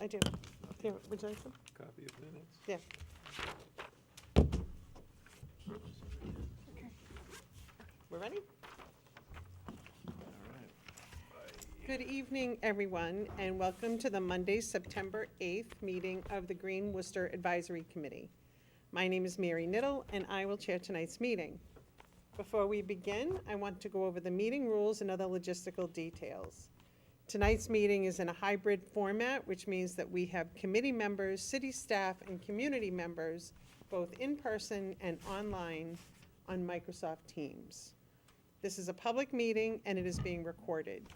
I do. Here, would you like some? Copy of minutes. Yeah. We're ready? All right. Good evening, everyone, and welcome to the Monday, September 8th meeting of the Green Worcester Advisory Committee. My name is Mary Niddle, and I will chair tonight's meeting. Before we begin, I want to go over the meeting rules and other logistical details. Tonight's meeting is in a hybrid format, which means that we have committee members, city staff, and community members, both in person and online on Microsoft Teams. This is a public meeting and it is being recorded.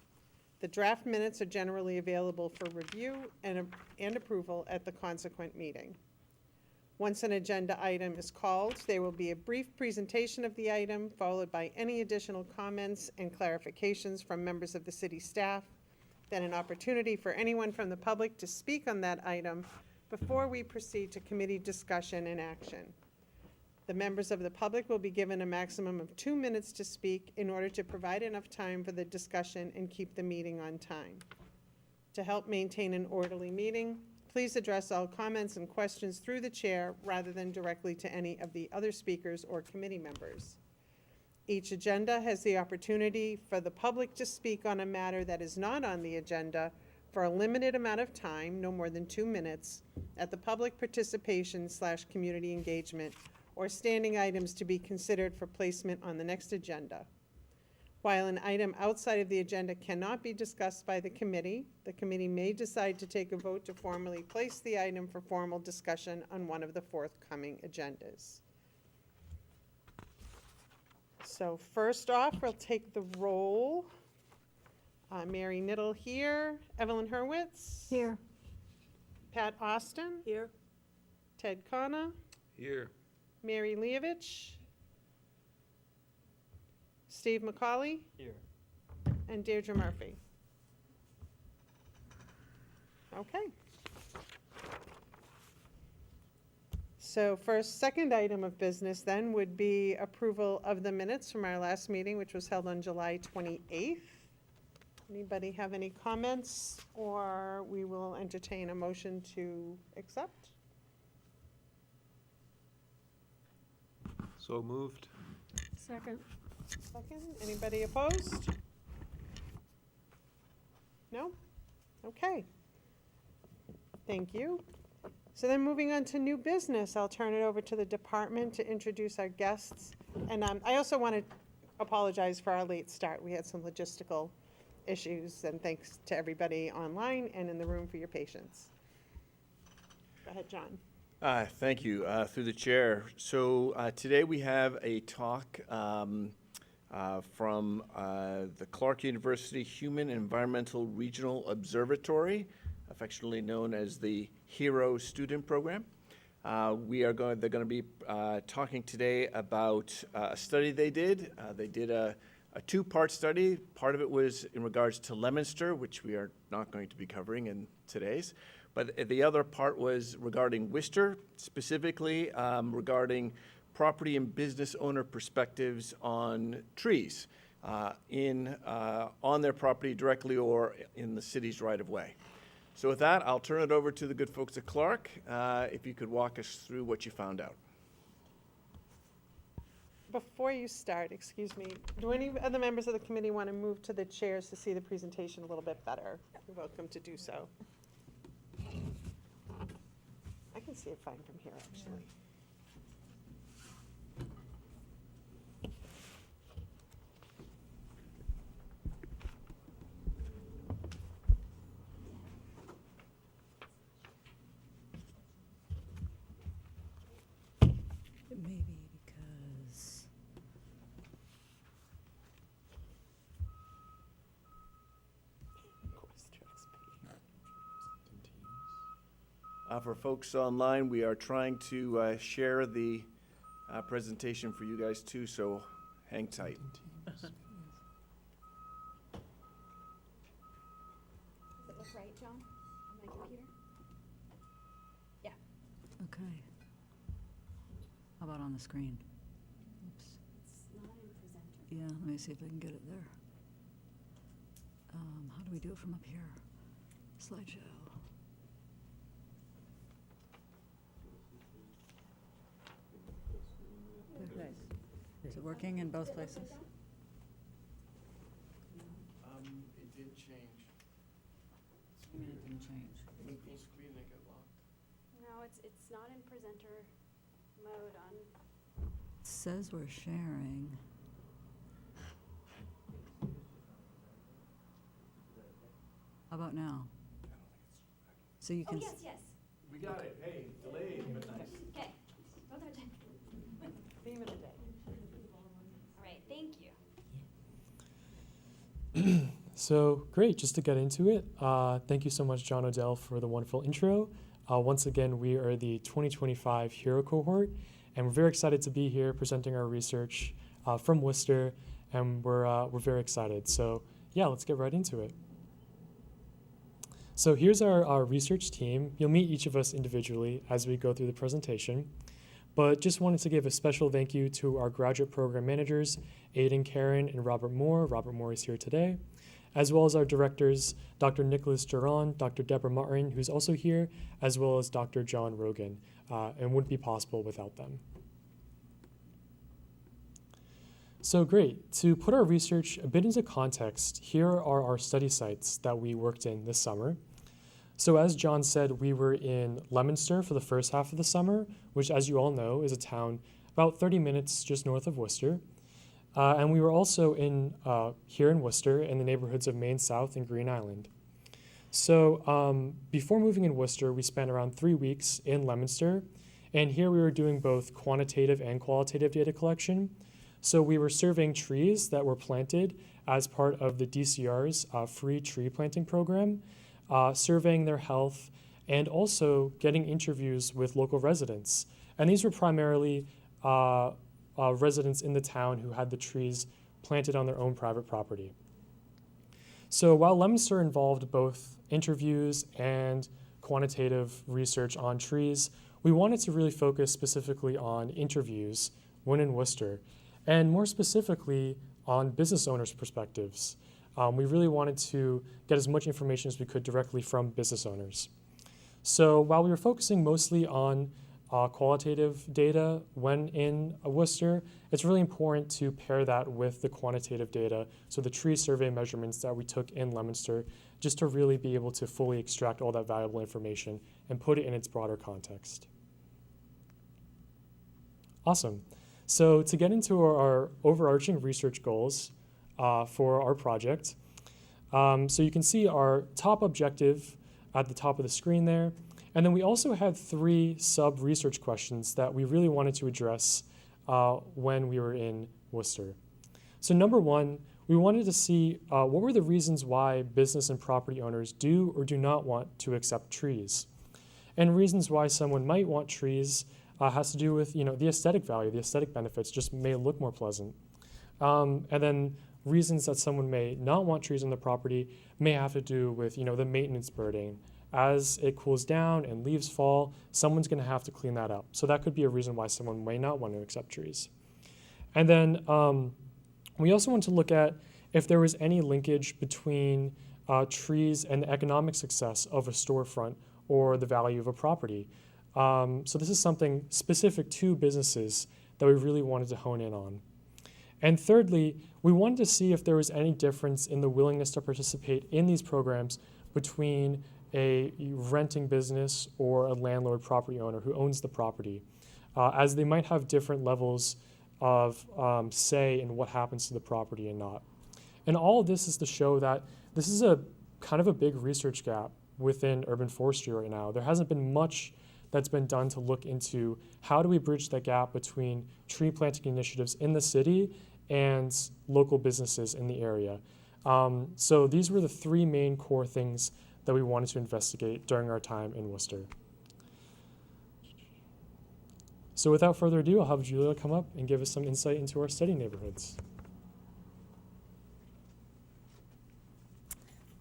The draft minutes are generally available for review and approval at the consequent meeting. Once an agenda item is called, there will be a brief presentation of the item, followed by any additional comments and clarifications from members of the city staff, then an opportunity for anyone from the public to speak on that item before we proceed to committee discussion and action. The members of the public will be given a maximum of 2 minutes to speak in order to provide enough time for the discussion and keep the meeting on time. To help maintain an orderly meeting, please address all comments and questions through the chair rather than directly to any of the other speakers or committee members. Each agenda has the opportunity for the public to speak on a matter that is not on the agenda for a limited amount of time, no more than 2 minutes, at the public participation/community engagement or standing items to be considered for placement on the next agenda. While an item outside of the agenda cannot be discussed by the committee may decide to take a vote to formally place the item for formal discussion on one of the forthcoming agendas. So first off, we'll take the roll. Mary Niddle here, Evelyn Hurwitz. Here. Pat Austin. Here. Ted Khanna. Here. Mary Leovich. Steve McCauley. Here. And Deirdre Murphy. Okay. So second item of business then would be approval of the minutes from our last meeting, which was held on July 28th. Anybody have any comments, or we will entertain a motion to accept? So moved. Second. Second, anybody opposed? No? Okay. Thank you. So then moving on to new business, I'll turn it over to the department to introduce our guests. And I also want to apologize for our late start. We had some logistical issues, and thanks to everybody online and in the room for your patience. Go ahead, John. Thank you, through the chair. So today we have a talk from the Clark University Human and Environmental Regional Observatory, affectionately known as the HERO Student Program. They're going to be talking today about a study they did. They did a two-part study. Part of it was in regards to Leominster, which we are not going to be covering in today's. But the other part was regarding Worcester, specifically regarding property and business owner perspectives on trees on their property directly or in the city's right-of-way. So with that, I'll turn it over to the good folks at Clark, if you could walk us through what you found out. Before you start, excuse me, do any other members of the committee want to move to the chairs to see the presentation a little bit better? You're welcome to do so. I can see it fine from here, actually. It may be because For folks online, we are trying to share the presentation for you guys too, so hang tight. Does it look right, John, on my computer? Yeah. okay. How about on the screen? Oops. It's not in presenter. Yeah, let me see if I can get it there. How do we do it from up here? Slideshow. Is it working in both places? It did change. I mean, it didn't change. Went full screen and it got locked. No, it's not in presenter mode on. It says we're sharing. How about now? So you Oh, can. yes. We got it. Hey, delayed, but nice. Okay. Go there, Jen. Theme of the day. All right, thank you. So great, just to get into it, thank you so much, John Odell, for the wonderful intro. Once again, we are the 2025 Hero Cohort, and we're very excited to be here presenting our research from Worcester, and we're very excited. So yeah, let's get right into it. So here's our research team. You'll meet each of us individually as we go through the presentation, but just wanted to give a special thank you to our graduate program managers, Aidan Karen and Robert Moore. Robert Moore is here today, as well as our directors, Dr. Nicholas Duran, Dr. Deborah Martin, who's also here, as well as Dr. John Rogan, and wouldn't be possible without them. So great, to put our research a bit into context, here are our study sites that we worked in this summer. So as John said, we were in Leominster for the first half of the summer, which, as you all know, is a town about 30 minutes just north of Worcester. And we were also here in Worcester in the neighborhoods of Main South and Green Island. So before moving in Worcester, we spent around 3 weeks in Leominster, and here we were doing both quantitative and qualitative data collection. So we were surveying trees that were planted as part of the DCR's free tree planting program, surveying their health, and also getting interviews with local residents. And these were primarily residents in the town who had the trees planted on their own private property. So while Leominster involved both interviews and quantitative research on trees, we wanted to really focus specifically on interviews when in Worcester, and more specifically on business owners' perspectives. We really wanted to get as much information as we could directly from business owners. So while we were focusing mostly on qualitative data when in Worcester, it's really important to pair that with the quantitative data, so the tree survey measurements that we took in Leominster, just to really be able to fully extract all that valuable information and put it in its broader context. Awesome. So to get into our overarching research goals for our project, so you can see our top objective at the top of the screen there. And then we also had 3 sub-research questions that we really wanted to address when we were in Worcester. So number 1, we wanted to see what were the reasons why business and property owners do or do not want to accept trees. And reasons why someone might want trees has to do with the aesthetic value, the aesthetic benefits just may look more pleasant. And then reasons that someone may not want trees on the property may have to do with the maintenance burden. As it cools down and leaves fall, someone's going to have to clean that up. So that could be a reason why someone may not want to accept trees. And then we also want to look at if there was any linkage between trees and the economic success of a storefront or the value of a property. So this is something specific to businesses that we really wanted to hone in on. And thirdly, we wanted to see if there was any difference in the willingness to participate in these programs between a renting business or a landlord property owner who owns the property, as they might have different levels of say in what happens to the property and not. And all of this is to show that this is a kind of a big research gap within urban forestry right now. There hasn't been much that's been done to look into how do we bridge that gap between tree planting initiatives in the city and local businesses in the area. So these were the 3 main core things that we wanted to investigate during our time in Worcester. So without further ado, I'll have Julia come up and give us some insight into our study neighborhoods.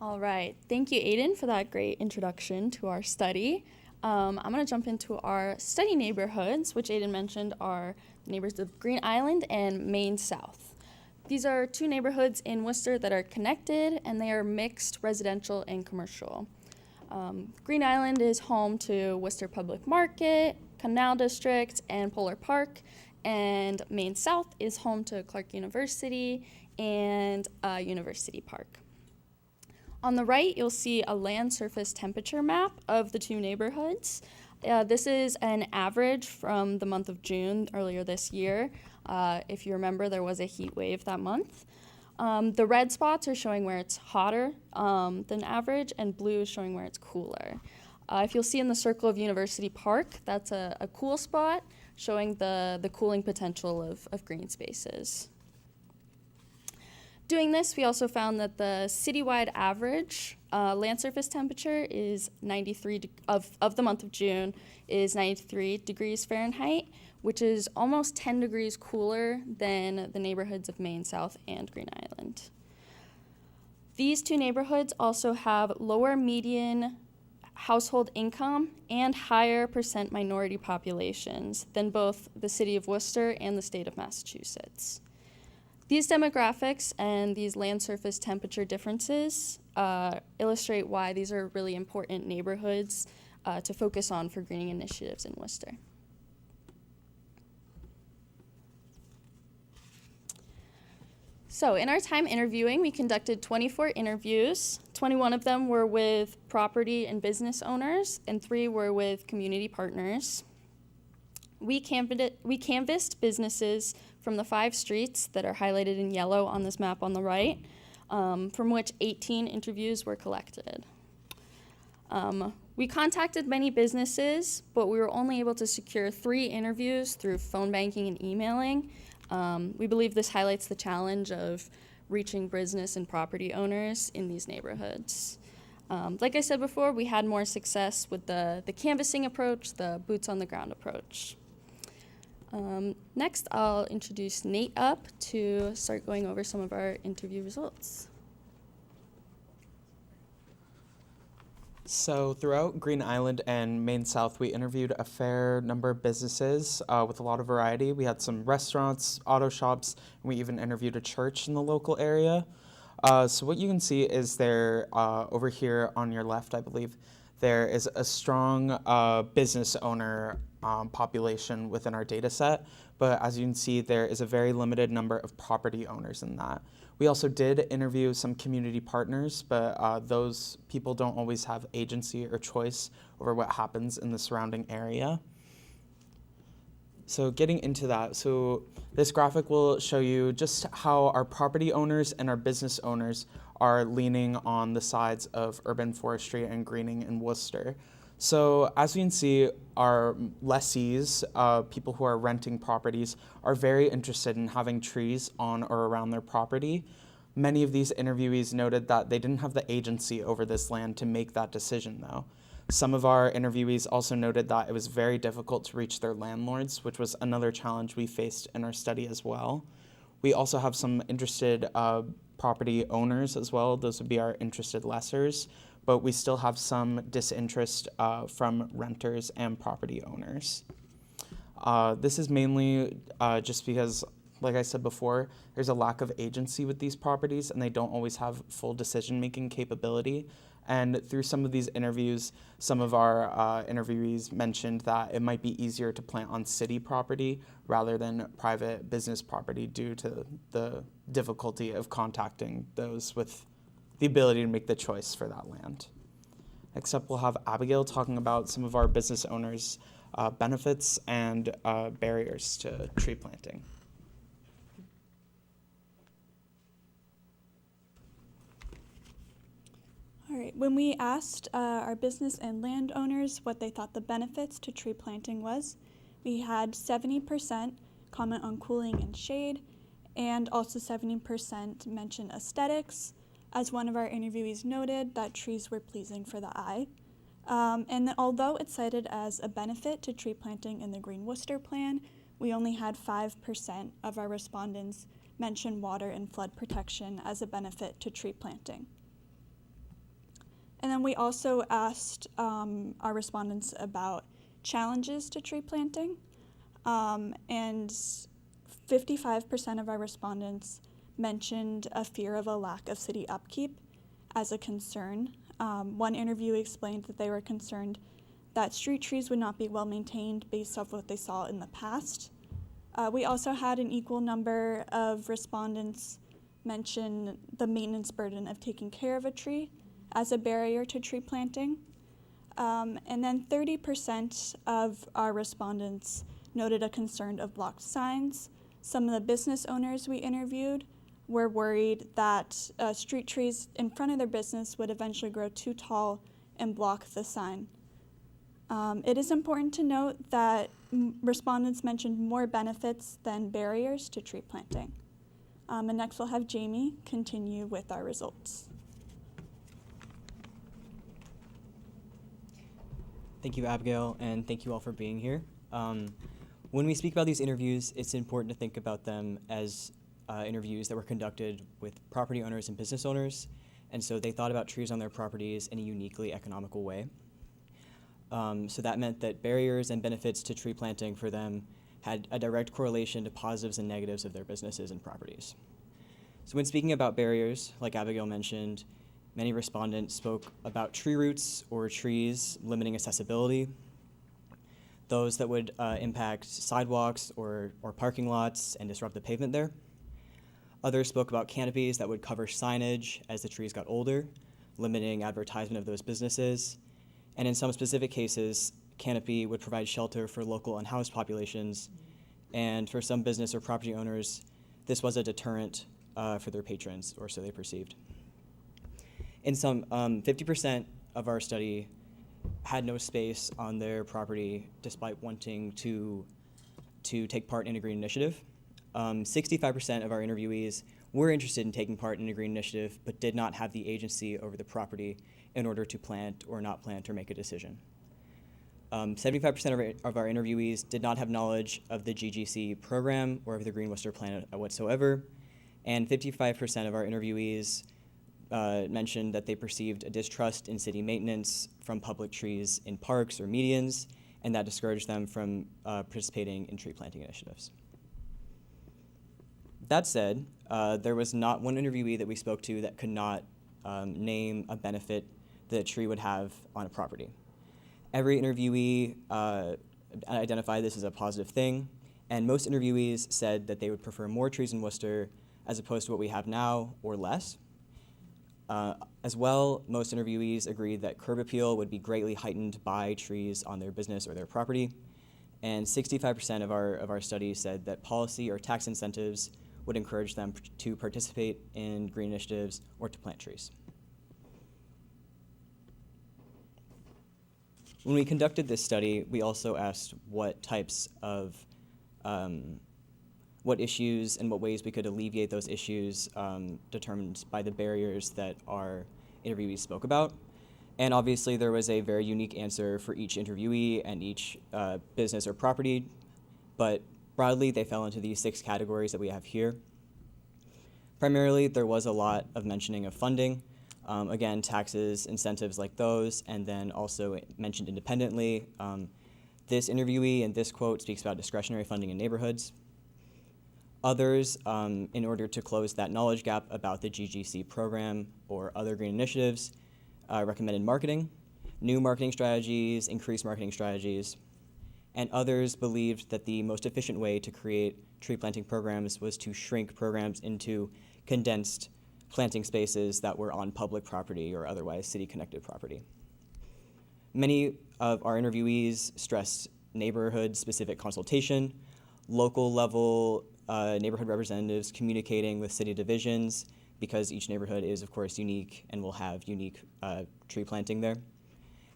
All right, thank you, Aidan, for that great introduction to our study. I'm going to jump into our study neighborhoods, which Aidan mentioned are neighborhoods of Green Island and Main South. These are 2 neighborhoods in Worcester that are connected, and they are mixed residential and commercial. Green Island is home to Worcester Public Market, Canal District, and Polar Park, and Maine South is home to Clark University and University Park. On the right, you'll see a land surface temperature map of the two neighborhoods. This is an average from the month of June earlier this year. If you remember, there was a heat wave that month. The red spots are showing where it's hotter than average, and blue is showing where it's cooler. If you'll see in the circle of University Park, that's a cool spot showing the cooling potential of green spaces. Doing this, we also found that the citywide average land surface temperature is 93 of the month of June is 93 degrees Fahrenheit, which is almost 10 degrees cooler than the neighborhoods of Maine South and Green Island. These two neighborhoods also have lower median household income and higher percent minority populations than both the city of Worcester and the state of Massachusetts. These demographics and these land surface temperature differences illustrate why these are really important neighborhoods to focus on for greening initiatives in Worcester. So in our time interviewing, we conducted 24 interviews. 21 of them were with property and business owners, and 3 were with community partners. We canvassed businesses from the 5 streets that are highlighted in yellow on this map on the right, from which 18 interviews were collected. We contacted many businesses, but we were only able to secure 3 interviews through phone banking and emailing. We believe this highlights the challenge of reaching business and property owners in these neighborhoods. Like I said before, we had more success with the canvassing approach, the boots on the ground approach. Next, I'll introduce Nate up to start going over some of our interview results. So throughout Green Island and Maine South, we interviewed a fair number of businesses with a lot of variety. We had some restaurants, auto shops, and we even interviewed a church in the local area. So what you can see is there, over here on your left, I believe, there is a strong business owner population within our data set. But as you can see, there is a very limited number of property owners in that. We also did interview some community partners, but those people don't always have agency or choice over what happens in the surrounding area. So getting into that, so this graphic will show you just how our property owners and our business owners are leaning on the sides of urban forestry and greening in Worcester. So as you can see, our lessees, people who are renting properties, are very interested in having trees on or around their property. Many of these interviewees noted that they didn't have the agency over this land to make that decision, though. Some of our interviewees also noted that it was very difficult to reach their landlords, which was another challenge we faced in our study as well. We also have some interested property owners as well. Those would be our interested lessors. But we still have some disinterest from renters and property owners. This is mainly just because, like I said before, there's a lack of agency with these properties and they don't always have full decision-making capability. And through some of these interviews, some of our interviewees mentioned that it might be easier to plant on city property rather than private business property due to the difficulty of contacting those with the ability to make the choice for that land. Next up, we'll have Abigail talking about some of our business owners' benefits and barriers to tree planting. All right, when we asked our business and landowners what they thought the benefits to tree planting was, we had 70% comment on cooling and shade, and also 70% mention aesthetics. As one of our interviewees noted, that trees were pleasing for the eye. And that although it's cited as a benefit to tree planting in the Green Worcester Plan, we only had 5% of our respondents mention water and flood protection as a benefit to tree planting. And then we also asked our respondents about challenges to tree planting, and 55% of our respondents mentioned a fear of a lack of city upkeep as a concern. One interviewee explained that they were concerned that street trees would not be well maintained based off what they saw in the past. We also had an equal number of respondents mention the maintenance burden of taking care of a tree as a barrier to tree planting. And then 30% of our respondents noted a concern of blocked signs. Some of the business owners we interviewed were worried that street trees in front of their business would eventually grow too tall and block the sign. It is important to note that respondents mentioned more benefits than barriers to tree planting. And next we'll have Jamie continue with our results. Thank you, Abigail, and thank you all for being here. When we speak about these interviews, it's important to think about them as interviews that were conducted with property owners and business owners, and so they thought about trees on their properties in a uniquely economical way. So that meant that barriers and benefits to tree planting for them had a direct correlation to positives and negatives of their businesses and properties. So when speaking about barriers, like Abigail mentioned, many respondents spoke about tree roots or trees limiting accessibility, those that would impact sidewalks or parking lots and disrupt the pavement there. Others spoke about canopies that would cover signage as the trees got older, limiting advertisement of those businesses. And in some specific cases, canopy would provide shelter for local unhoused populations. And for some business or property owners, this was a deterrent for their patrons, or so they perceived. In some, 50% of our study had no space on their property despite wanting to take part in a green initiative. 65% of our interviewees were interested in taking part in a green initiative but did not have the agency over the property in order to plant or not plant or make a decision. 75% of our interviewees did not have knowledge of the GGC program or of the Green Worcester plan whatsoever, and 55% of our interviewees mentioned that they perceived a distrust in city maintenance from public trees in parks or medians, and that discouraged them from participating in tree planting initiatives. That said, there was not one interviewee that we spoke to that could not name a benefit that a tree would have on a property. Every interviewee identified this as a positive thing, and most interviewees said that they would prefer more trees in Worcester as opposed to what we have now or less. As well, most interviewees agreed that curb appeal would be greatly heightened by trees on their business or their property, and 65% of our study said that policy or tax incentives would encourage them to participate in green initiatives or to plant trees. When we conducted this study, we also asked what types of, what issues and what ways we could alleviate those issues determined by the barriers that our interviewees spoke about. And obviously there was a very unique answer for each interviewee and each business or property, but broadly they fell into these 6 categories that we have here. Primarily, there was a lot of mentioning of funding. Again, taxes, incentives like those, and then also mentioned independently. This interviewee and this quote speaks about discretionary funding in neighborhoods. Others, in order to close that knowledge gap about the GGC program or other green initiatives, recommended marketing, new marketing strategies, increased marketing strategies, and others believed that the most efficient way to create tree planting programs was to shrink programs into condensed planting spaces that were on public property or otherwise city-connected property. Many of our interviewees stressed neighborhood-specific consultation, local-level neighborhood representatives communicating with city divisions, because each neighborhood is, of course, unique and will have unique tree planting there.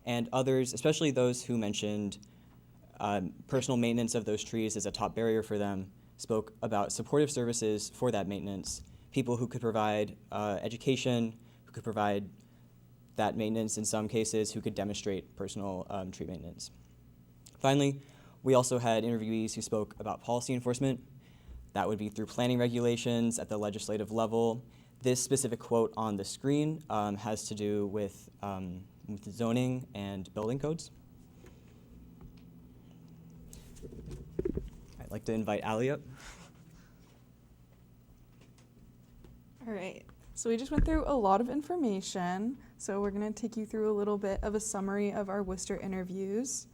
And others, especially those who mentioned personal maintenance of those trees as a top barrier for them, spoke about supportive services for that maintenance, people who could provide education, who could provide that maintenance in some cases, who could demonstrate personal tree maintenance. Finally, we also had interviewees who spoke about policy enforcement. That would be through planning regulations at the legislative level. This specific quote on the screen has to do with zoning and building codes. I'd like to invite Ali up. All right, so we just went through a lot of information, so we're going to take you through a little bit of a summary of our Worcester interviews.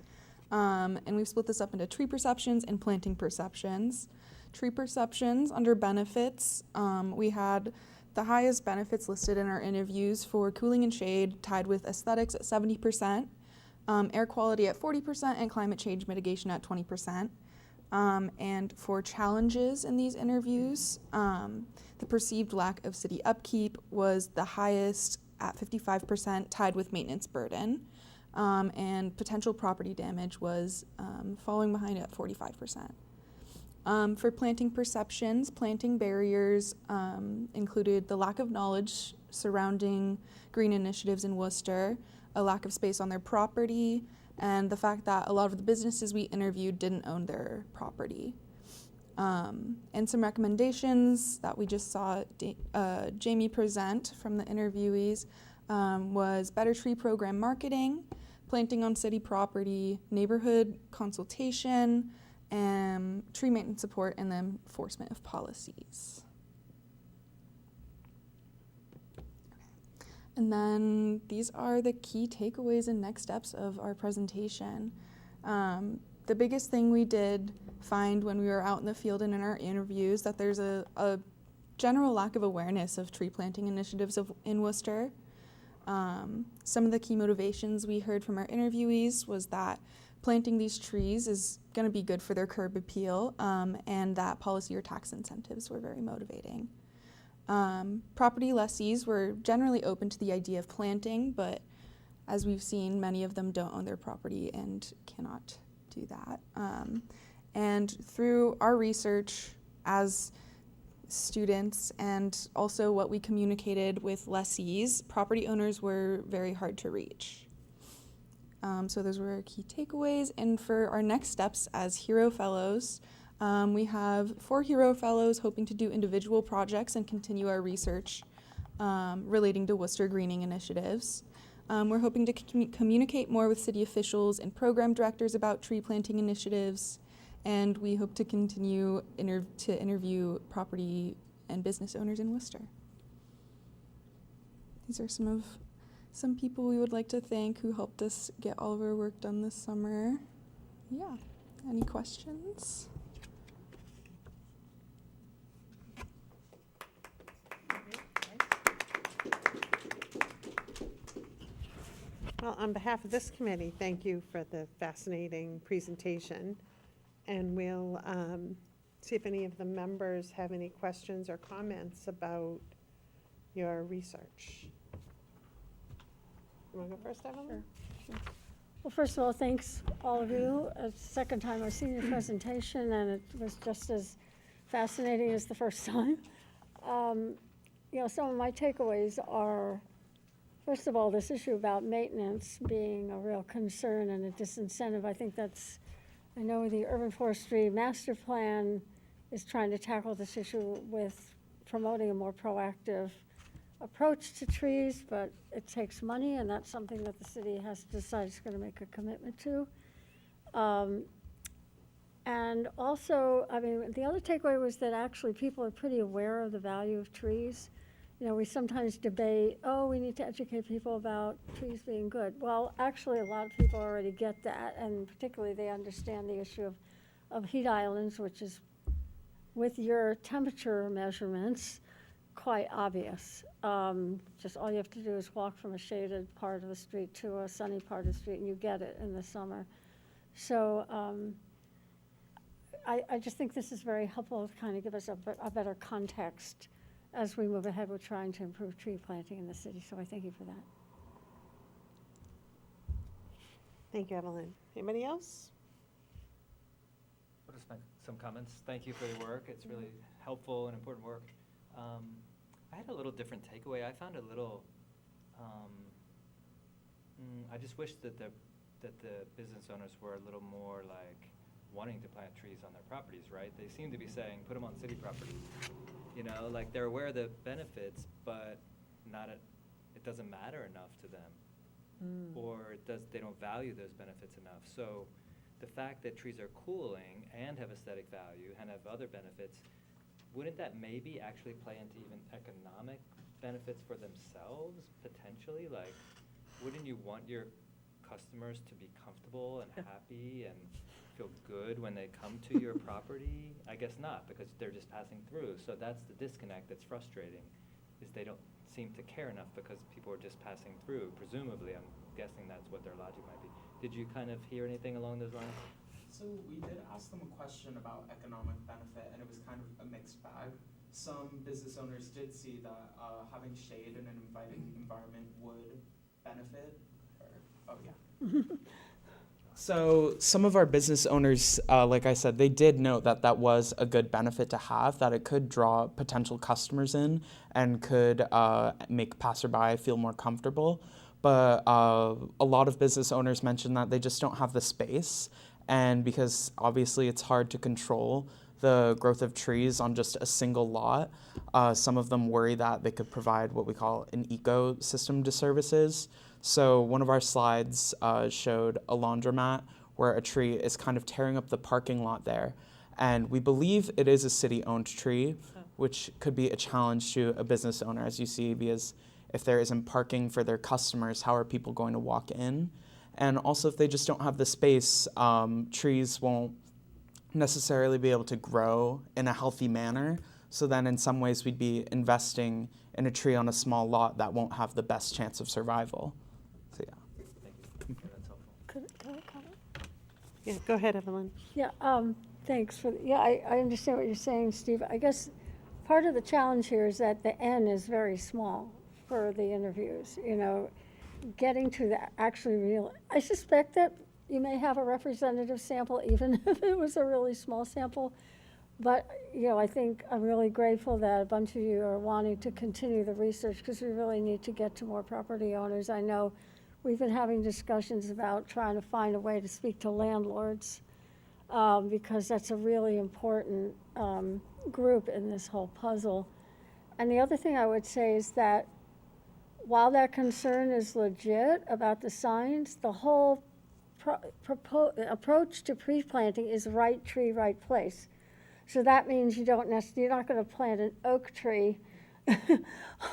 And we've split this up into tree perceptions and planting perceptions. Tree perceptions under benefits, we had the highest benefits listed in our interviews for cooling and shade, tied with aesthetics at 70%, air quality at 40%, and climate change mitigation at 20%. And for challenges in these interviews, the perceived lack of city upkeep was the highest at 55%, tied with maintenance burden. And potential property damage was falling behind at 45%. For planting perceptions, planting barriers included the lack of knowledge surrounding green initiatives in Worcester, a lack of space on their property, and the fact that a lot of the businesses we interviewed didn't own their property. And some recommendations that we just saw Jamie present from the interviewees was better tree program marketing, planting on city property, neighborhood consultation, and tree maintenance support, and the enforcement of policies. And then these are the key takeaways and next steps of our presentation. The biggest thing we did find when we were out in the field and in our interviews that there's a general lack of awareness of tree planting initiatives in Worcester. Some of the key motivations we heard from our interviewees was that planting these trees is going to be good for their curb appeal, and that policy or tax incentives were very motivating. Property lessees were generally open to the idea of planting, but as we've seen, many of them don't own their property and cannot do that. And through our research as students and also what we communicated with lessees, property owners were very hard to reach. So those were our key takeaways. And for our next steps as Hero Fellows, we have 4 Hero Fellows hoping to do individual projects and continue our research relating to Worcester greening initiatives. We're hoping to communicate more with city officials and program directors about tree planting initiatives, and we hope to continue to interview property and business owners in Worcester. These are some people we would like to thank who helped us get all of our work done this summer. Yeah, any questions? Well, on behalf of this committee, thank you for the fascinating presentation. And we'll see if any of the members have any questions or comments about your research. You want to go first, Evelyn? Sure. Well, first of all, thanks all of you. It's the second time I've seen your presentation, and it was just as fascinating as the first time. Some of my takeaways are, first of all, this issue about maintenance being a real concern and a disincentive. I know the Urban Forestry Master Plan is trying to tackle this issue with promoting a more proactive approach to trees, but it takes money, and that's something that the city has to decide it's going to make a commitment to. And also, the other takeaway was that actually people are pretty aware of the value of trees. We sometimes debate, we need to educate people about trees being good. Well, actually, a lot of people already get that, and particularly they understand the issue of heat islands, which is, with your temperature measurements, quite obvious. Just all you have to do is walk from a shaded part of the street to a sunny part of the street, and you get it in the summer. So I just think this is very helpful to kind of give us a better context as we move ahead with trying to improve tree planting in the city. So I thank you for that. Thank you, Evelyn. Anybody else? I'll just make some comments. Thank you for your work. It's really helpful and important work. I had a little different takeaway. I found a little, I just wish that the business owners were a little more like wanting to plant trees on their properties, right? They seem to be saying, put them on city properties. Like they're aware of the benefits, but it doesn't matter enough to them. Or they don't value those benefits enough. So the fact that trees are cooling and have aesthetic value and have other benefits, wouldn't that maybe actually play into even economic benefits for themselves, potentially? Like, wouldn't you want your customers to be comfortable and happy and feel good when they come to your property? I guess not, because they're just passing through. So that's the disconnect that's frustrating, is they don't seem to care enough because people are just passing through. Presumably, I'm guessing that's what their logic might be. Did you kind of hear anything along those lines? So we did ask them a question about economic benefit, and it was kind of a mixed bag. Some business owners did see that having shade in an inviting environment would benefit. So some of our business owners, like I said, they did note that that was a good benefit to have, that it could draw potential customers in and could make passerby feel more comfortable. But a lot of business owners mentioned that they just don't have the space. And because obviously it's hard to control the growth of trees on just a single lot, some of them worry that they could provide what we call an ecosystem to services. So one of our slides showed a laundromat where a tree is kind of tearing up the parking lot there. And we believe it is a city-owned tree, which could be a challenge to a business owner, as you see, because if there isn't parking for their customers, how are people going to walk in? And also, if they just don't have the space, trees won't necessarily be able to grow in a healthy manner. So then in some ways, we'd be investing in a tree on a small lot that won't have the best chance of survival. So yeah. Thank you. Yeah, that's helpful. Could I comment? Yeah, go ahead, Evelyn. Yeah, thanks for, yeah, I understand what you're saying, Steve. I guess part of the challenge here is that the N is very small for the interviews, you know, getting to the actually real, I suspect that you may have a representative sample even if it was a really small sample. But, you know, I think I'm really grateful that a bunch of you are wanting to continue the research because we really need to get to more property owners. I know we've been having discussions about trying to find a way to speak to landlords because that's a really important group in this whole puzzle. And the other thing I would say is that while that concern is legit about the signs, the whole approach to pre-planting is right tree, right place. So that means you're not going to plant an oak tree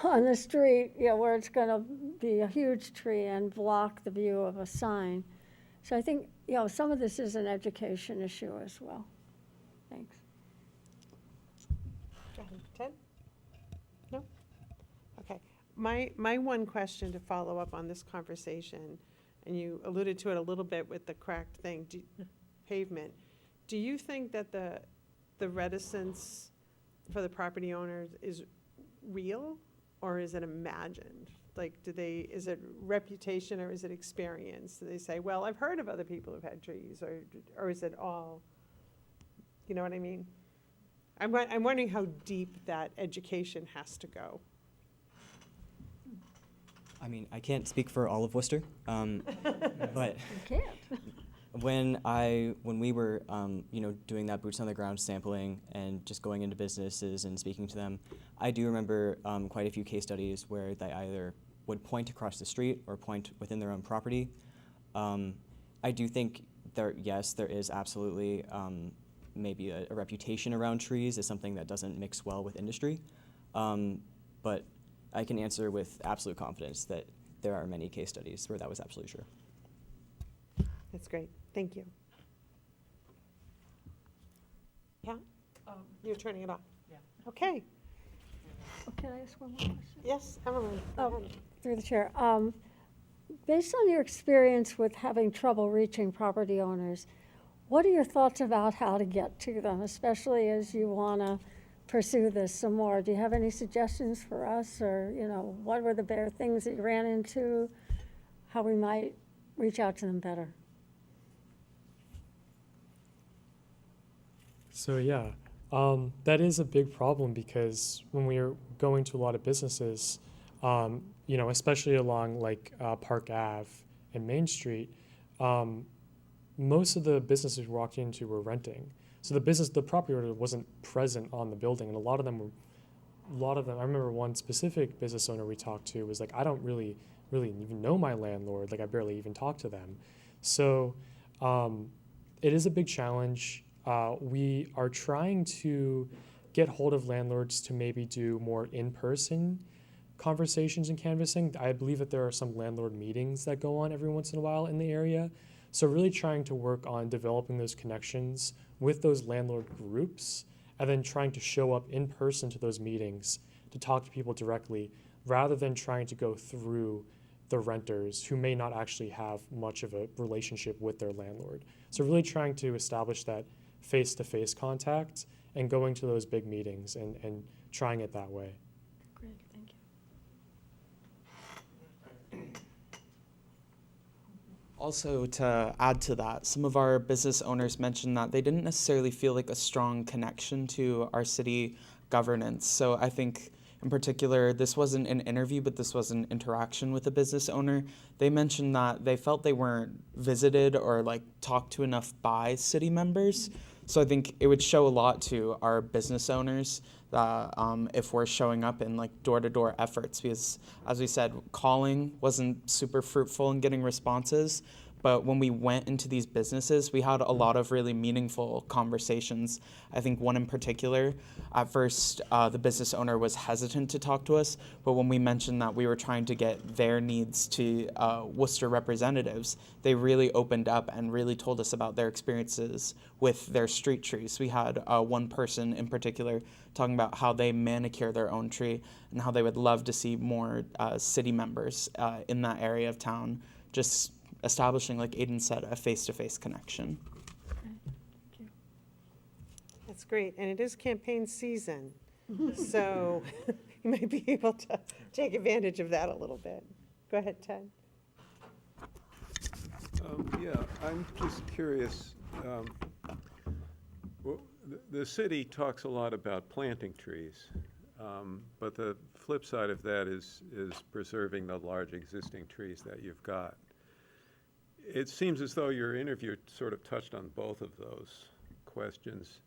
on the street, you know, where it's going to be a huge tree and block the view of a sign. So I think, you know, some of this is an education issue as well. Thanks. Go ahead. Ted? No? Okay. My one question to follow up on this conversation, and you alluded to it a little bit with the cracked thing, pavement. Do you think that the reticence for the property owners is real, or is it imagined? Like, is it reputation or is it experience? Do they say, well, I've heard of other people who've had trees, or is it all, you know what I mean? I'm wondering how deep that education has to go. I mean, I can't speak for all of Worcester, but You can't. when we were doing that boots on the ground sampling and just going into businesses and speaking to them, I do remember quite a few case studies where they either would point across the street or point within their own property. I do think there is absolutely maybe a reputation around trees as something that doesn't mix well with industry, but I can answer with absolute confidence that there are many case studies where that was absolutely true. That's great. Thank you. Yeah? You're turning it off? Yeah. Okay. Oh, can I ask one more question? Yes, Evelyn. Through the chair. Based on your experience with having trouble reaching property owners, what are your thoughts about how to get to them, especially as you want to pursue this some more? Do you have any suggestions for us, or, you know, what were the bare things that you ran into, how we might reach out to them better? So yeah, that is a big problem because when we are going to a lot of businesses, you know, especially along like Park Ave and Main Street, most of the businesses we walked into were renting. So the property owner wasn't present on the building, and a lot of them, I remember one specific business owner we talked to was like, I don't really even know my landlord, like I barely even talk to them. So it is a big challenge. We are trying to get hold of landlords to maybe do more in-person conversations and canvassing. I believe that there are some landlord meetings that go on every once in a while in the area. So really trying to work on developing those connections with those landlord groups and then trying to show up in person to those meetings to talk to people directly rather than trying to go through the renters who may not actually have much of a relationship with their landlord. So really trying to establish that face-to-face contact and going to those big meetings and trying it that way. Great, thank you. Also, to add to that, some of our business owners mentioned that they didn't necessarily feel like a strong connection to our city governance. So I think in particular, this wasn't an interview, but this was an interaction with a business owner. They mentioned that they felt they weren't visited or like talked to enough by city members. So I think it would show a lot to our business owners that if we're showing up in like door-to-door efforts, because as we said, calling wasn't super fruitful in getting responses. But when we went into these businesses, we had a lot of really meaningful conversations. I think one in particular, at first, the business owner was hesitant to talk to us, but when we mentioned that we were trying to get their needs to Worcester representatives, they really opened up and really told us about their experiences with their street trees. We had one person in particular talking about how they manicure their own tree and how they would love to see more city members in that area of town, just establishing, like Aiden said, a face-to-face connection. That's great, and it is campaign season, so you might be able to take advantage of that a little bit. Go ahead, Ted. Yeah, I'm just curious. The city talks a lot about planting trees, but the flip side of that is preserving the large existing trees that you've got. It seems as though your interview sort of touched on both of those questions.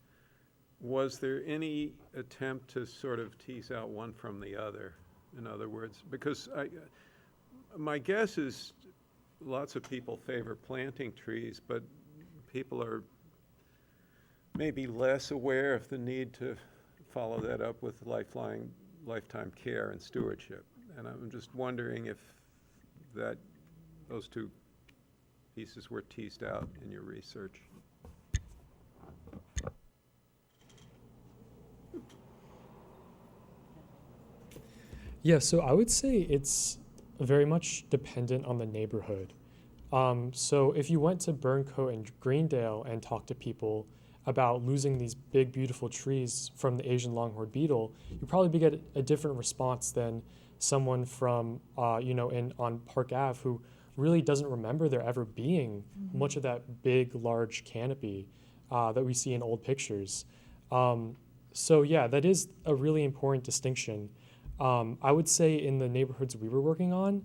Was there any attempt to sort of tease out one from the other, in other words? Because my guess is lots of people favor planting trees, but people are maybe less aware of the need to follow that up with lifetime care and stewardship. And I'm just wondering if those two pieces were teased out in your research. Yeah, so I would say it's very much dependent on the neighborhood. So if you went to Burncoat and Greendale and talked to people about losing these big, beautiful trees from the Asian longhorn beetle, you probably get a different response than someone from, on Park Ave who really doesn't remember there ever being much of that big, large canopy that we see in old pictures. So yeah, that is a really important distinction. I would say in the neighborhoods we were working on,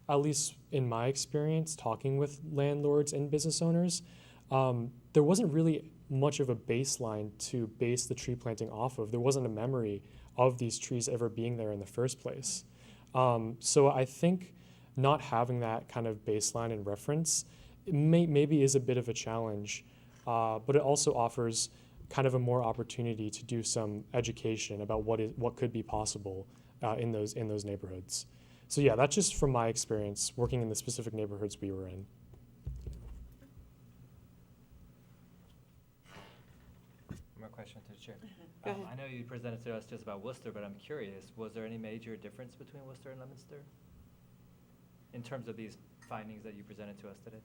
at least in my experience talking with landlords and business owners, there wasn't really much of a baseline to base the tree planting off of. There wasn't a memory of these trees ever being there in the first place. So I think not having that kind of baseline and reference maybe is a bit of a challenge, but it also offers kind of a more opportunity to do some education about what could be possible in those neighborhoods. So yeah, that's just from my experience working in the specific neighborhoods we were in. More question to the chair. Go ahead. I know you presented to us just about Worcester, but I'm curious, was there any major difference between Worcester and Leominster in terms of these findings that you presented to us today?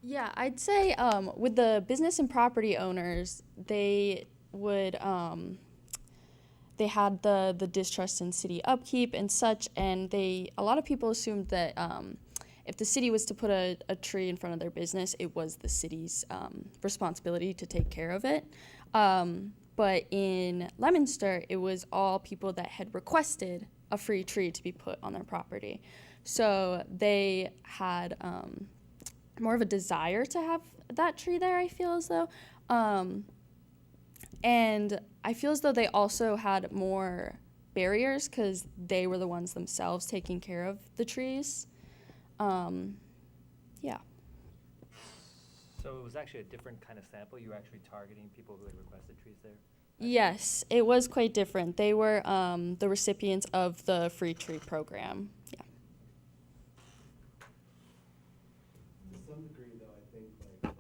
Yeah, I'd say with the business and property owners, they would they had the distrust in city upkeep and such, and a lot of people assumed that if the city was to put a tree in front of their business, it was the city's responsibility to take care of it. But in Leominster, it was all people that had requested a free tree to be put on their property. So they had more of a desire to have that tree there, I feel as though. And I feel as though they also had more barriers because they were the ones themselves taking care of the trees. Yeah. So it was actually a different kind of sample? You were actually targeting people who had requested trees there? Yes, it was quite different. They were the recipients of the free tree program. Yeah. To some degree, though, I think like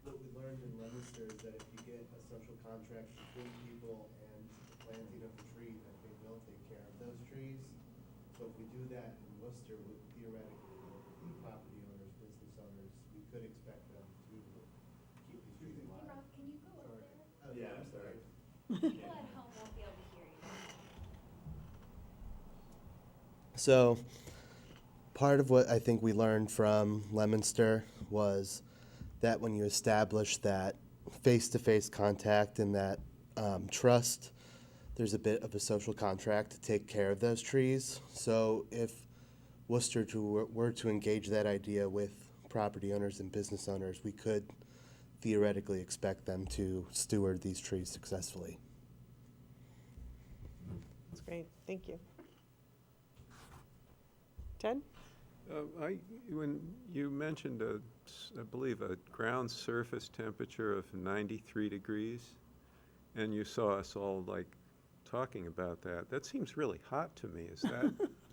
what we learned in Leominster is that if you get a social contract between people and the planting of a tree, that they will take care of those trees. So if we do that in Worcester with theoretically the property owners, business owners, we could expect them to keep these trees alive. Rob, can you go up there? Oh, yeah, I'm sorry. People at home won't be able to hear you. So, part of what I think we learned from Leominster was that when you establish that face-to-face contact and that trust, there's a bit of a social contract to take care of those trees. So if Worcester were to engage that idea with property owners and business owners, we could theoretically expect them to steward these trees successfully. That's great, thank you. Ted? When you mentioned, I believe, a ground surface temperature of 93 degrees, and you saw us all like talking about that, that seems really hot to me. Is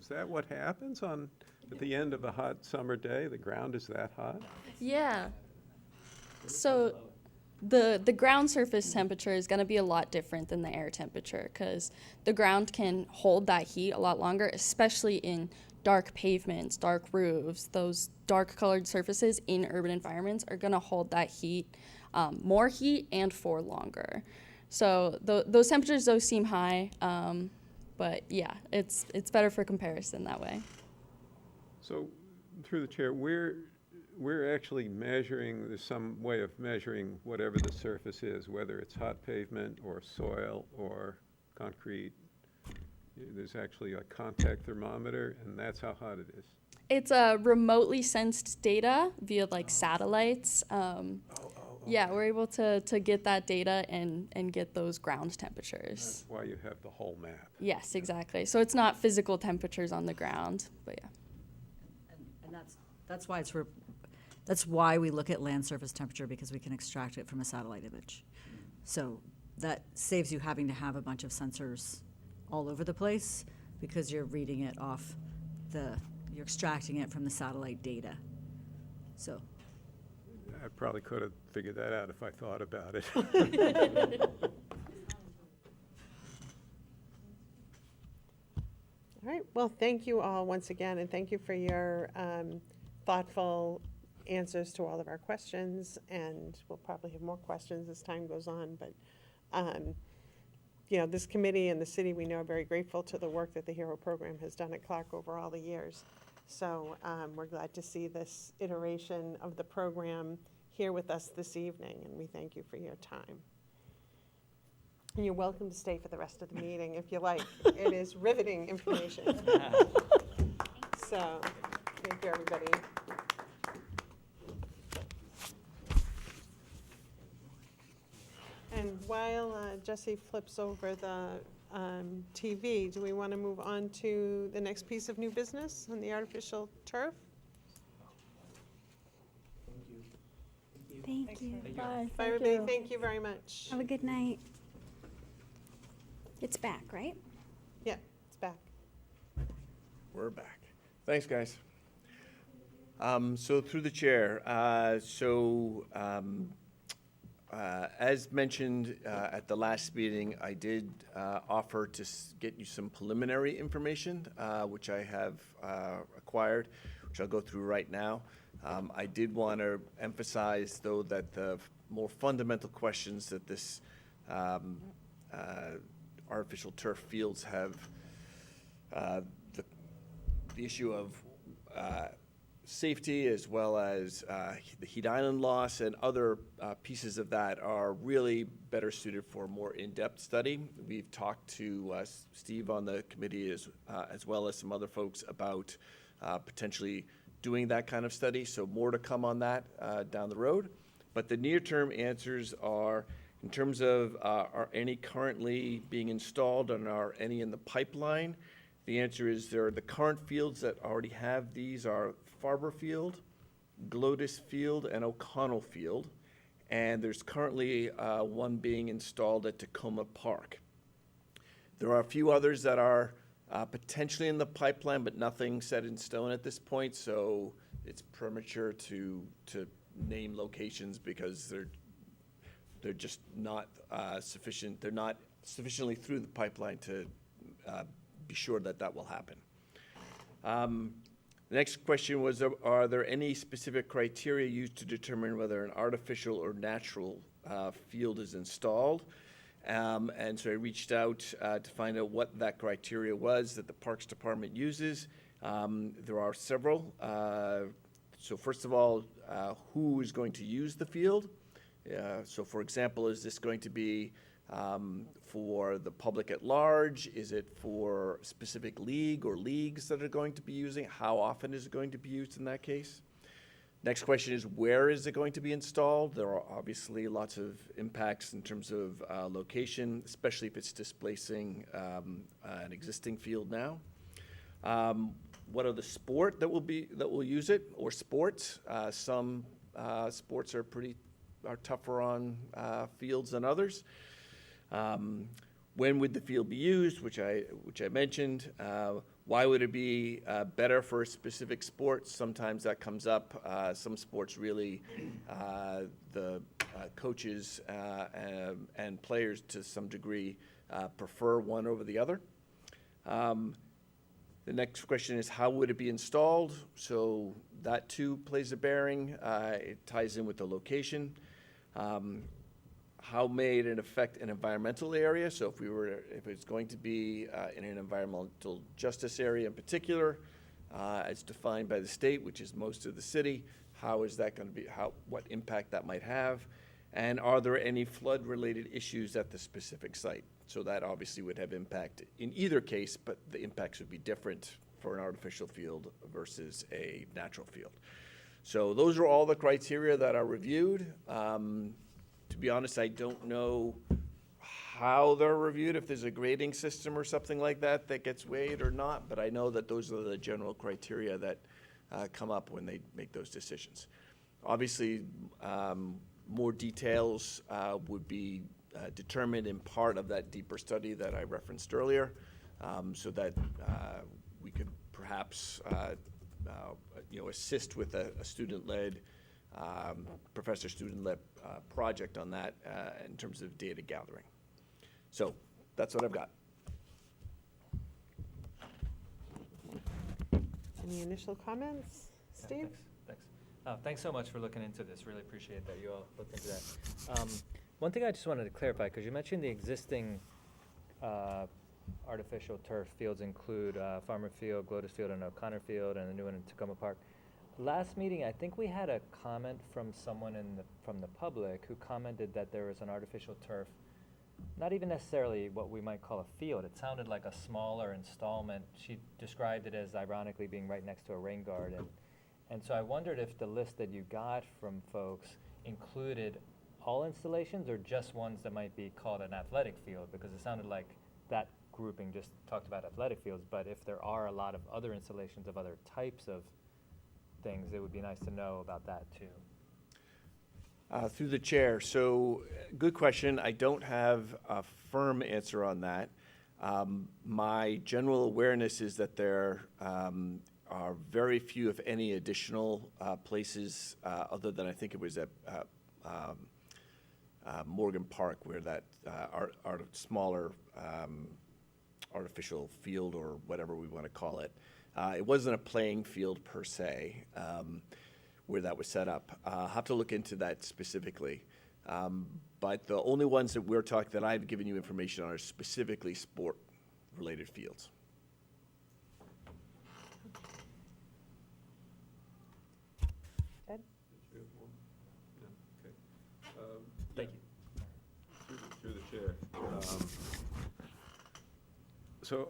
that what happens at the end of a hot summer day? The ground is that hot? Yeah. So the ground surface temperature is going to be a lot different than the air temperature because the ground can hold that heat a lot longer, especially in dark pavements, dark roofs. Those dark colored surfaces in urban environments are going to hold that heat, more heat and for longer. So those temperatures do seem high, but yeah, it's better for comparison that way. So, through the chair, we're actually measuring, there's some way of measuring whatever the surface is, whether it's hot pavement or soil or concrete. There's actually a contact thermometer, and that's how hot it is. It's a remotely sensed data via like satellites. Yeah, we're able to get that data and get those ground temperatures. That's why you have the whole map. Yes, exactly. So it's not physical temperatures on the ground, but yeah. And that's why that's why we look at land surface temperature, because we can extract it from a satellite image. So that saves you having to have a bunch of sensors all over the place because you're reading it off you're extracting it from the satellite data. So. I probably could have figured that out if I thought about it. All right, well, thank you all once again, and thank you for your thoughtful answers to all of our questions, and we'll probably have more questions as time goes on, but you know, this committee and the city, we know, are very grateful to the work that the HERO program has done at Clark over all the years. So we're glad to see this iteration of the program here with us this evening, and we thank you for your time. And you're welcome to stay for the rest of the meeting if you like. It is riveting information. So, thank you, everybody. And while Jesse flips over the TV, do we want to move on to the next piece of new business on the artificial turf? Thank you. Bye. Bye, everybody. Thank you very much. Have a good night. It's back, right? Yeah, it's back. We're back. Thanks, guys. So through the chair, as mentioned at the last meeting, I did offer to get you some preliminary information, which I have acquired, which I'll go through right now. I did want to emphasize, though, that the more fundamental questions that this artificial turf fields have, the issue of safety as well as the heat island loss and other pieces of that are really better suited for a more in-depth study. We've talked to Steve on the committee as well as some other folks about potentially doing that kind of study, so more to come on that down the road. But the near-term answers are, in terms of are any currently being installed and are any in the pipeline, the answer is there are the current fields that already have these are Farber Field, Glodis Field and O'Connell Field. And there's currently one being installed at Tacoma Park. There are a few others that are potentially in the pipeline, but nothing set in stone at this point, so it's premature to name locations because they're just not sufficient. They're not sufficiently through the pipeline to be sure that that will happen. The next question was, are there any specific criteria used to determine whether an artificial or natural field is installed? And so I reached out to find out what that criteria was that the Parks Department uses. There are several. So first of all, who is going to use the field? So for example, is this going to be for the public at large? Is it for a specific league or leagues that are going to be using? How often is it going to be used in that case? Next question is, where is it going to be installed? There are obviously lots of impacts in terms of location, especially if it's displacing an existing field now. What are the sport that will use it, or sports? Some sports are tougher on fields than others. When would the field be used, which I mentioned? Why would it be better for a specific sport? Sometimes that comes up. Some sports really, the coaches and players to some degree prefer one over the other. The next question is, how would it be installed? So that too plays a bearing. It ties in with the location. How may it affect an environmental area? So if it's going to be in an environmental justice area in particular, as defined by the state, which is most of the city, how is that going to be? What impact that might have? And are there any flood-related issues at the specific site? So that obviously would have impact in either case, but the impacts would be different for an artificial field versus a natural field. So those are all the criteria that are reviewed. To be honest, I don't know how they're reviewed, if there's a grading system or something like that that gets weighed or not, but I know that those are the general criteria that come up when they make those decisions. Obviously, more details would be determined in part of that deeper study that I referenced earlier, so that we could perhaps assist with a student-led professor-student-led project on that in terms of data gathering. So that's what I've got. Any initial comments? Steve? Thanks. Thanks so much for looking into this. Really appreciate that you all looked into that. One thing I just wanted to clarify, because you mentioned the existing artificial turf fields include Farmer Field, Glodis Field, and O'Connor Field, and the new one in Tacoma Park. Last meeting, I think we had a comment from someone from the public who commented that there was an artificial turf, not even necessarily what we might call a field. It sounded like a smaller installment. She described it as ironically being right next to a rain garden. And so I wondered if the list that you got from folks included all installations or just ones that might be called an athletic field, because it sounded like that grouping just talked about athletic fields, but if there are a lot of other installations of other types of things, it would be nice to know about that too. Through the chair. So good question. I don't have a firm answer on that. My general awareness is that there are very few, if any, additional places other than I think it was at Morgan Park where that smaller artificial field or whatever we want to call it. It wasn't a playing field per se where that was set up. I'll have to look into that specifically. But the only ones that I've given you information on are specifically sport-related fields. Ed? Thank you. Through the chair. So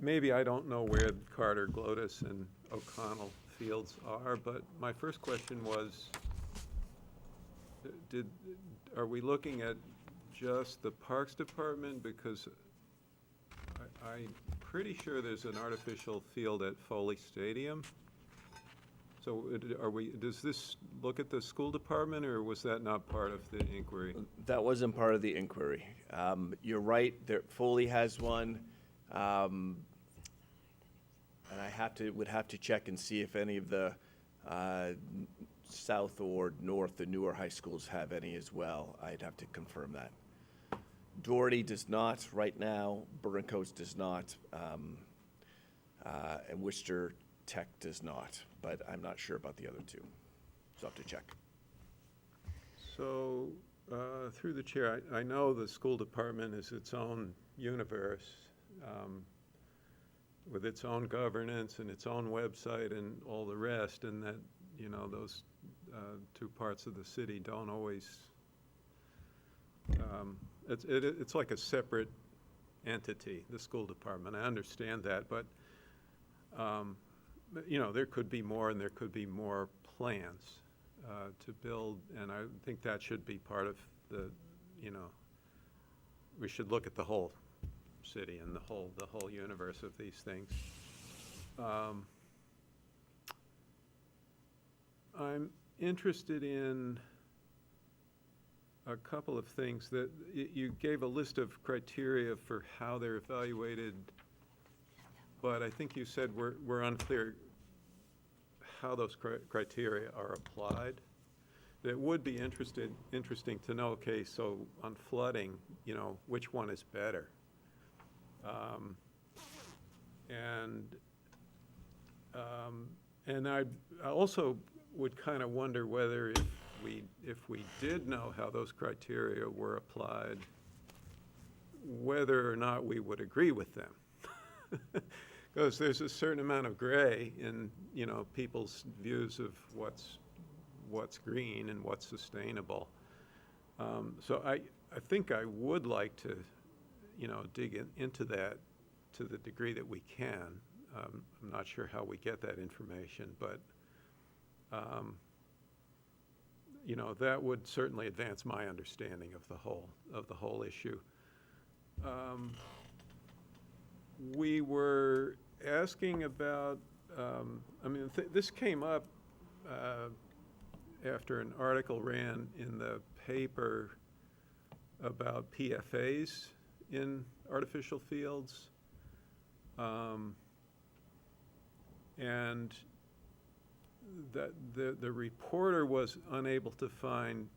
maybe I don't know where Carter, Glodis, and O'Connell fields are, but my first question was, are we looking at just the Parks Department? Because I'm pretty sure there's an artificial field at Foley Stadium. So does this look at the school department, or was that not part of the inquiry? That wasn't part of the inquiry. You're right, Foley has one. And I would have to check and see if any of the south or north, the newer high schools have any as well. I'd have to confirm that. Doherty does not right now, Burdencoast does not, and Worcester Tech does not, but I'm not sure about the other two. So I'll have to check. So, through the chair, I know the school department is its own universe, with its own governance and its own website and all the rest, and that, those two parts of the city don't always, it's like a separate entity, the school department. I understand that, but, there could be more, and there could be more plans to build, and I think that should be part of the, we should look at the whole city and the whole universe of these things. I'm interested in a couple of things that you gave a list of criteria for how they're evaluated, but I think you said we're unclear how those criteria are applied. It would be interesting to know, okay, so on flooding, which one is better? And I also would kind of wonder whether if we did know how those criteria were applied, whether or not we would agree with them. Because there's a certain amount of gray in, people's views of what's green and what's sustainable. So I think I would like to, dig into that to the degree that we can. I'm not sure how we get that information, but, that would certainly advance my understanding of the whole issue. We were asking about, this came up after an article ran in the paper about PFAS in artificial fields. And that the reporter was unable to find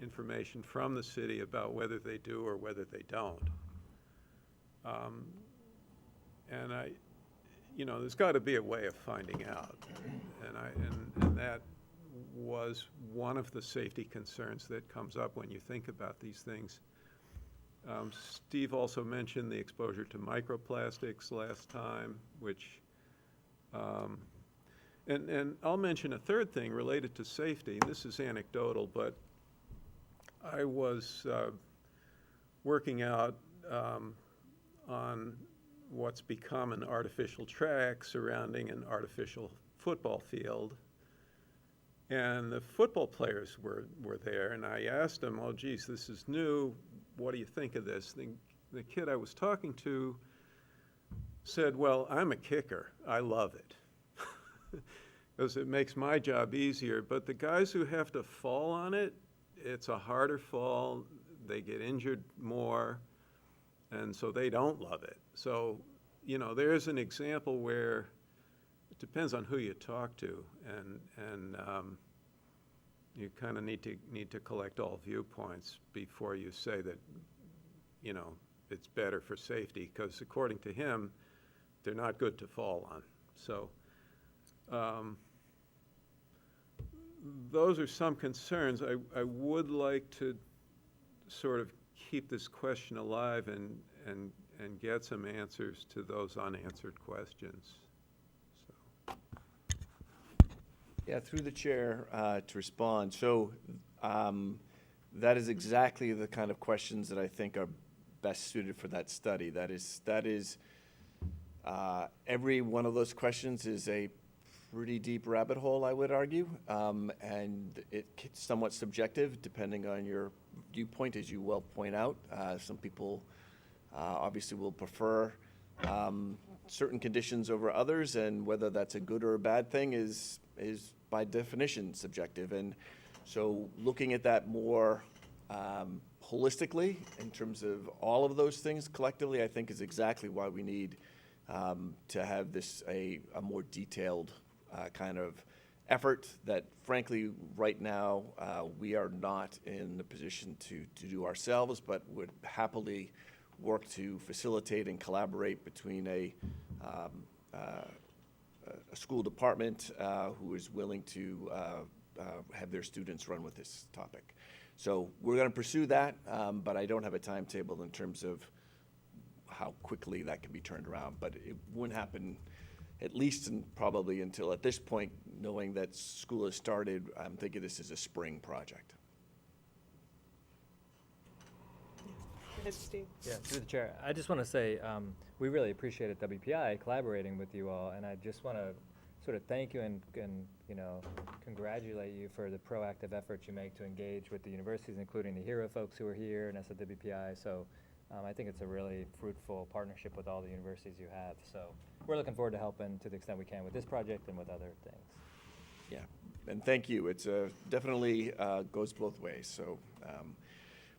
information from the city about whether they do or whether they don't. And there's got to be a way of finding out. And that was one of the safety concerns that comes up when you think about these things. Steve also mentioned the exposure to microplastics last time, which, and I'll mention a third thing related to safety. This is anecdotal, but I was working out on what's become an artificial track surrounding an artificial football field. And the football players were there, and I asked them, oh, geez, this is new. What do you think of this? The kid I was talking to said, well, I'm a kicker. I love it. Because it makes my job easier. But the guys who have to fall on it, it's a harder fall. They get injured more, and so they don't love it. So, there's an example where it depends on who you talk to, and you kind of need to collect all viewpoints before you say that, it's better for safety, because according to him, they're not good to fall on. So those are some concerns. I would like to sort of keep this question alive and get some answers to those unanswered questions. So. Yeah, through the chair to respond. So that is exactly the kind of questions that I think are best suited for that study. That is every one of those questions is a pretty deep rabbit hole, I would argue, and it's somewhat subjective depending on your viewpoint, as you well point out. Some people obviously will prefer certain conditions over others, and whether that's a good or a bad thing is is by definition subjective. And so looking at that more holistically in terms of all of those things collectively, I think is exactly why we need to have this a more detailed kind of effort that frankly right now we are not in the position to do ourselves, but would happily work to facilitate and collaborate between a school department who is willing to have their students run with this topic. So we're going to pursue that, but I don't have a timetable in terms of how quickly that can be turned around. But it wouldn't happen at least probably until at this point, knowing that school has started. I'm thinking this is a spring project. Go ahead, Steve. Yeah, through the chair. I just want to say we really appreciated WPI collaborating with you all, and I just want to sort of thank you and you know, congratulate you for the proactive efforts you make to engage with the universities, including the HERO folks who are here and SWPI. So I think it's a really fruitful partnership with all the universities you have. So we're looking forward to helping to the extent we can with this project and with other things. Yeah, and thank you. It's definitely goes both ways. So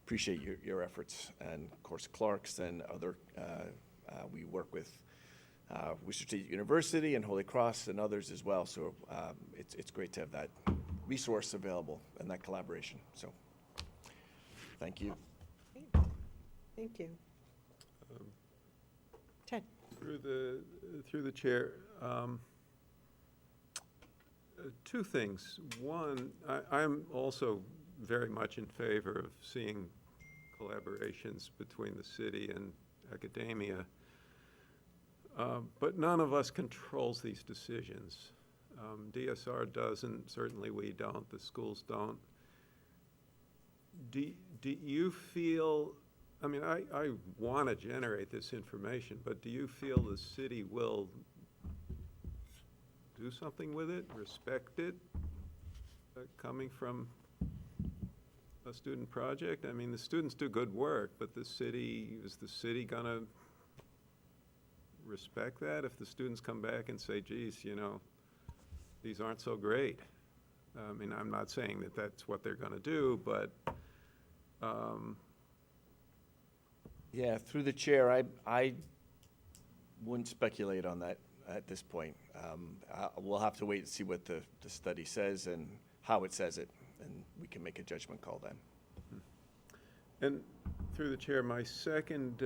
appreciate your efforts, and of course Clark's and other. We work with Worcester State University and Holy Cross and others as well. So it's great to have that resource available and that collaboration. So thank you. Thank you. Ted. Through the chair, two things. One, I'm also very much in favor of seeing collaborations between the city and academia, but none of us controls these decisions. DSR doesn't, certainly we don't, the schools don't. Do you feel, I mean, I want to generate this information, but do you feel the city will do something with it, respect it, coming from a student project? I mean, the students do good work, but is the city gonna respect that if the students come back and say, geez, you know, these aren't so great? I mean, I'm not saying that that's what they're gonna do, but Yeah, through the chair, I wouldn't speculate on that at this point. We'll have to wait and see what the study says and how it says it, and we can make a judgment call then. And through the chair, my second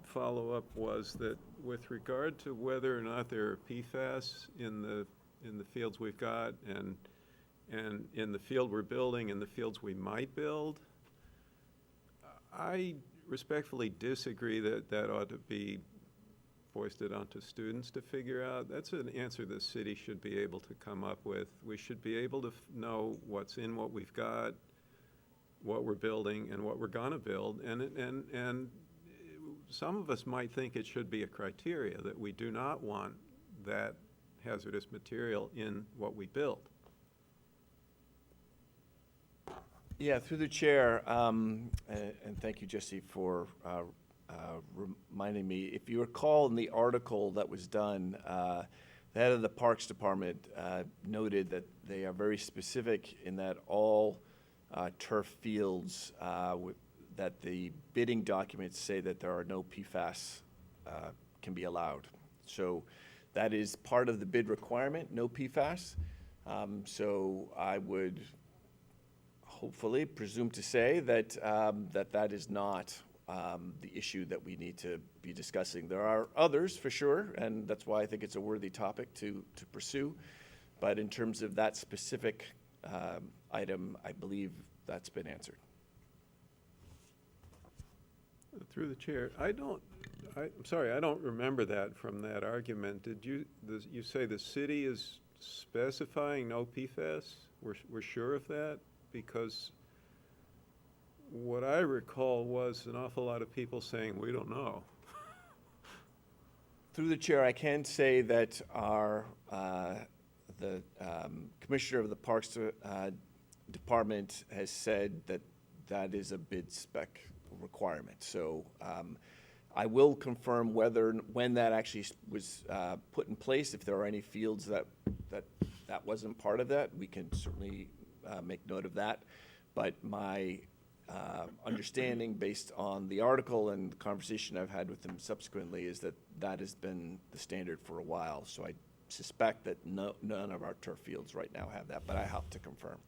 follow-up was that with regard to whether or not there are PFAS in the fields we've got and in the field we're building and the fields we might build, I respectfully disagree that ought to be foisted onto students to figure out. That's an answer the city should be able to come up with. We should be able to know what's in what we've got, what we're building, and what we're gonna build. And some of us might think it should be a criteria that we do not want that hazardous material in what we build. Yeah, through the chair, and thank you, Jesse, for reminding me. If you recall in the article that was done, the head of the Parks Department noted that they are very specific in that all turf fields, that the bidding documents say that there are no PFAS can be allowed. So that is part of the bid requirement, no PFAS. So I would hopefully presume to say that that is not the issue that we need to be discussing. There are others for sure, and that's why I think it's a worthy topic to pursue. But in terms of that specific item, I believe that's been answered. Through the chair, I'm sorry, I don't remember that from that argument. Did you say the city is specifying no PFAS? We're sure of that? Because what I recall was an awful lot of people saying, we don't know. Through the chair, I can say that the commissioner of the Parks Department has said that that is a bid spec requirement. So I will confirm when that actually was put in place, if there are any fields that that wasn't part of that, we can certainly make note of that. But my understanding, based on the article and the conversation I've had with them subsequently, is that that has been the standard for a while. So I suspect that none of our turf fields right now have that, but I have to confirm.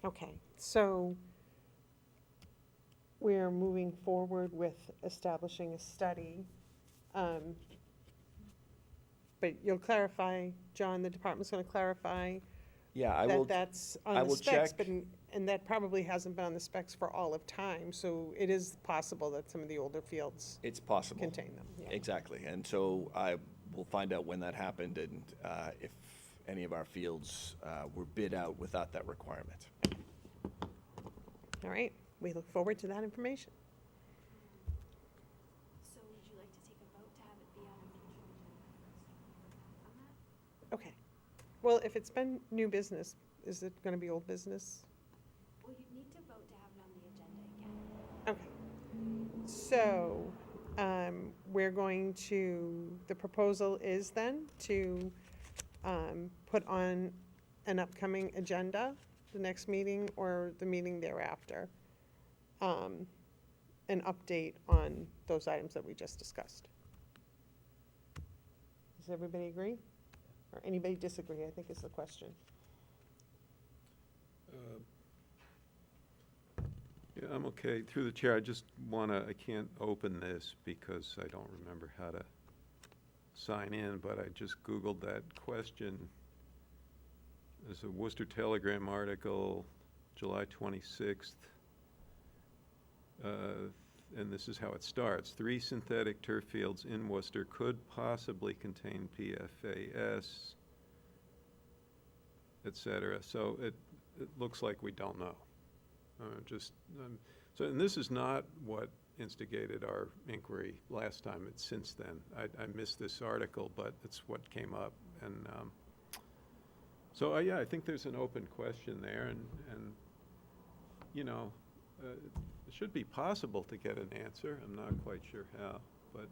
Okay, so we're moving forward with establishing a study. But you'll clarify, John, the department's gonna clarify Yeah, I that will. that's I on the will specs, check. but, and that probably hasn't been on the specs for all of time, so it is possible that some of the older fields It's possible. contain them, yeah. Exactly. And so I will find out when that happened and if any of our fields were bid out without that requirement. All right, we look forward to that information. So would you like to take a vote to have it be on that? Okay. Well, if it's been new business, is it gonna be old business? Well, you need to vote to have it on the agenda again. Okay. So, we're going to, the proposal is then to put on an upcoming agenda, the next meeting or the meeting thereafter, an update on those items that we just discussed. Does everybody agree? Or anybody disagree, I think is the question. Yeah, I'm okay. Through the chair, I just I can't open this because I don't remember how to sign in, but I just Googled that question. There's a Worcester Telegram article, July 26th. And this is how it starts. 3 synthetic turf fields in Worcester could possibly contain PFAS, et cetera. So it looks like we don't know. And this is not what instigated our inquiry last time. It's since then. I missed this article, but it's what came up. And so, yeah, I think there's an open question there. And you know, it should be possible to get an answer. I'm not quite sure how. But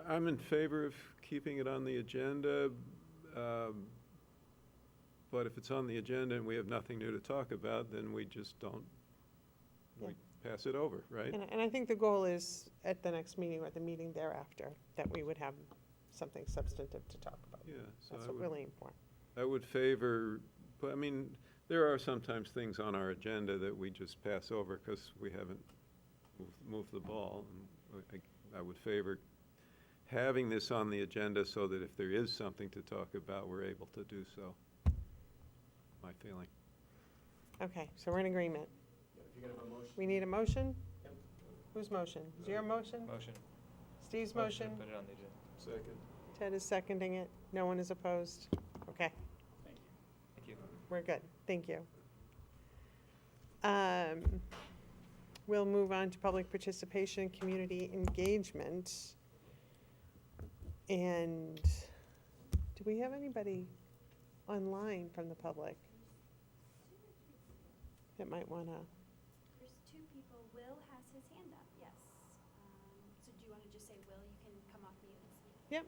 I'm in favor of keeping it on the agenda. But if it's on the agenda and we have nothing new to talk about, then we just don't, we pass it over, right? And I think the goal is at the next meeting or the meeting thereafter, that we would have something substantive to talk about. Yeah, so That's I what would- really important. I would favor, but I mean, there are sometimes things on our agenda that we just pass over because we haven't moved the ball. And I would favor having this on the agenda so that if there is something to talk about, we're able to do so. My feeling. Okay, so we're in agreement. We need a motion? Whose motion? Is your motion? Motion. Steve's Motion motion? to put it on the agenda. Second. Ted is seconding it. No one is opposed? Okay, Thank you. we're good. Thank you. We'll move on to public participation and community engagement. And do we have anybody online from the public that might want to? There's 2 people. Will has his hand up, yes. So do you want to just say Will? You can come off mute and speak. Yep.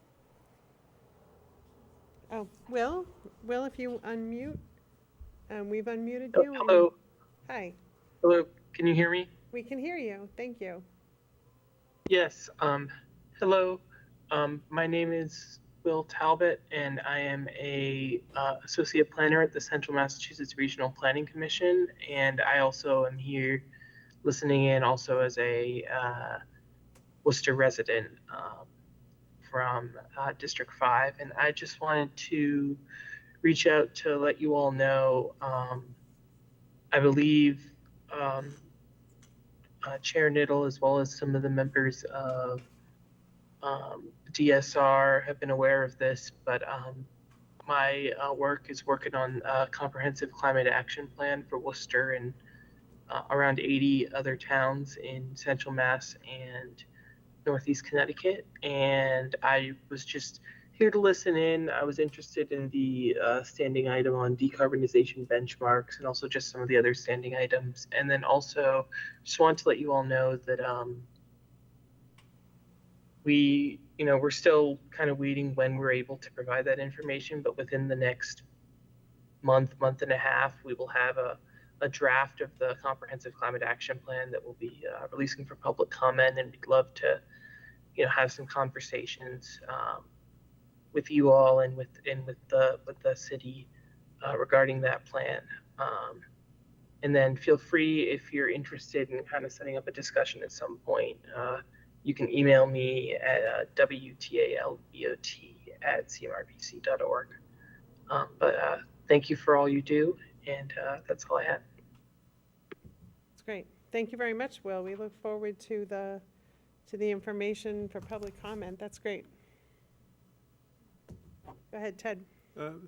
Oh, Will, if you unmute, we've unmuted Oh, you. and- hello. Hi, Hello. Can you hear me? we can hear you. Thank you. Yes. Hello. My name is Will Talbot, and I am a associate planner at the Central Massachusetts Regional Planning Commission, and I also am here listening in also as a Worcester resident from District 5, and I just wanted to reach out to let you all know. I believe Chair Niddle, as well as some of the members of DSR, have been aware of this, but my work is working on a comprehensive climate action plan for Worcester and around 80 other towns in Central Mass and Northeast Connecticut. And I was just here to listen in. I was interested in the standing item on decarbonization benchmarks and also just some of the other standing items. And then also just want to let you all know that we're still kind of waiting when we're able to provide that information, but within the next month and a half, we will have a draft of the comprehensive climate action plan that we'll be releasing for public comment, and we'd love to have some conversations with you all and with the city regarding that plan. And then feel free, if you're interested in kind of setting up a discussion at some point, you can email me at wtalbot@cmrbc.org. But thank you for all you do, and that's all I had. That's great. Thank you very much, Will. We look forward to the information for public comment. That's great. Go ahead, Ted.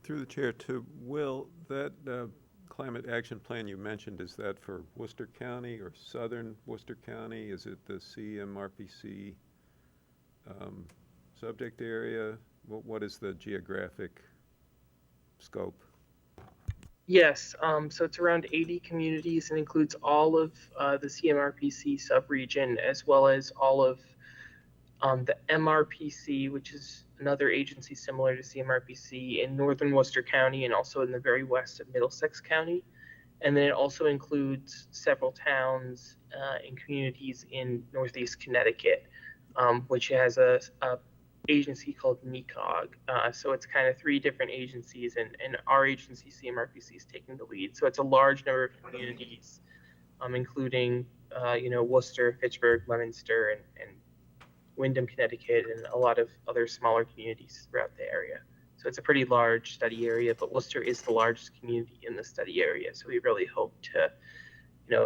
Through the chair to Will, that climate action plan you mentioned, is that for Worcester County or southern Worcester County? Is it the CMRPC subject area? What is the geographic scope? Yes, so it's around 80 communities and includes all of the CMRPC subregion, as well as all of the MRPC, which is another agency similar to CMRPC in northern Worcester County and also in the very west of Middlesex County. And then it also includes several towns and communities in northeast Connecticut, which has a agency called NECOG. So it's kind of 3 different agencies, and our agency, CMRPC, is taking the lead. So it's a large number of communities, including Worcester, Fitchburg, Leominster, and Windham, Connecticut, and a lot of other smaller communities throughout the area. So it's a pretty large study area, but Worcester is the largest community in the study area. So we really hope to,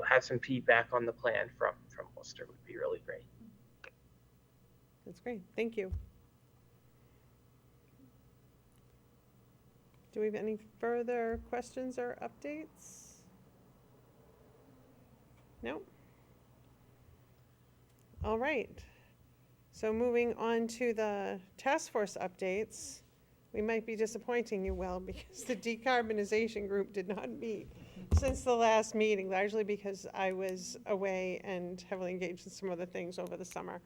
have some feedback on the plan from Worcester. Would be really great. That's great. Thank you. Do we have any further questions or updates? No? All right. So moving on to the task force updates, we might be disappointing you, Will, because the decarbonization group did not meet since the last meeting, largely because I was away and heavily engaged in some other things over the summer.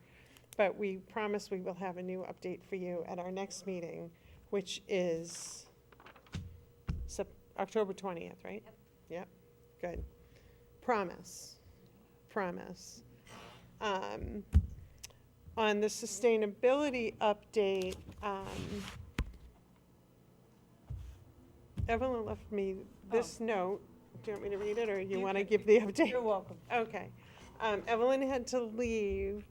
But we promise we will have a new update for you at our next meeting, which is October 20th, right? Yep. Good. Promise. On the sustainability update, Evelyn left me this note. Do you want me to read it, or you want to give the update? You're welcome. Okay. Evelyn had to leave,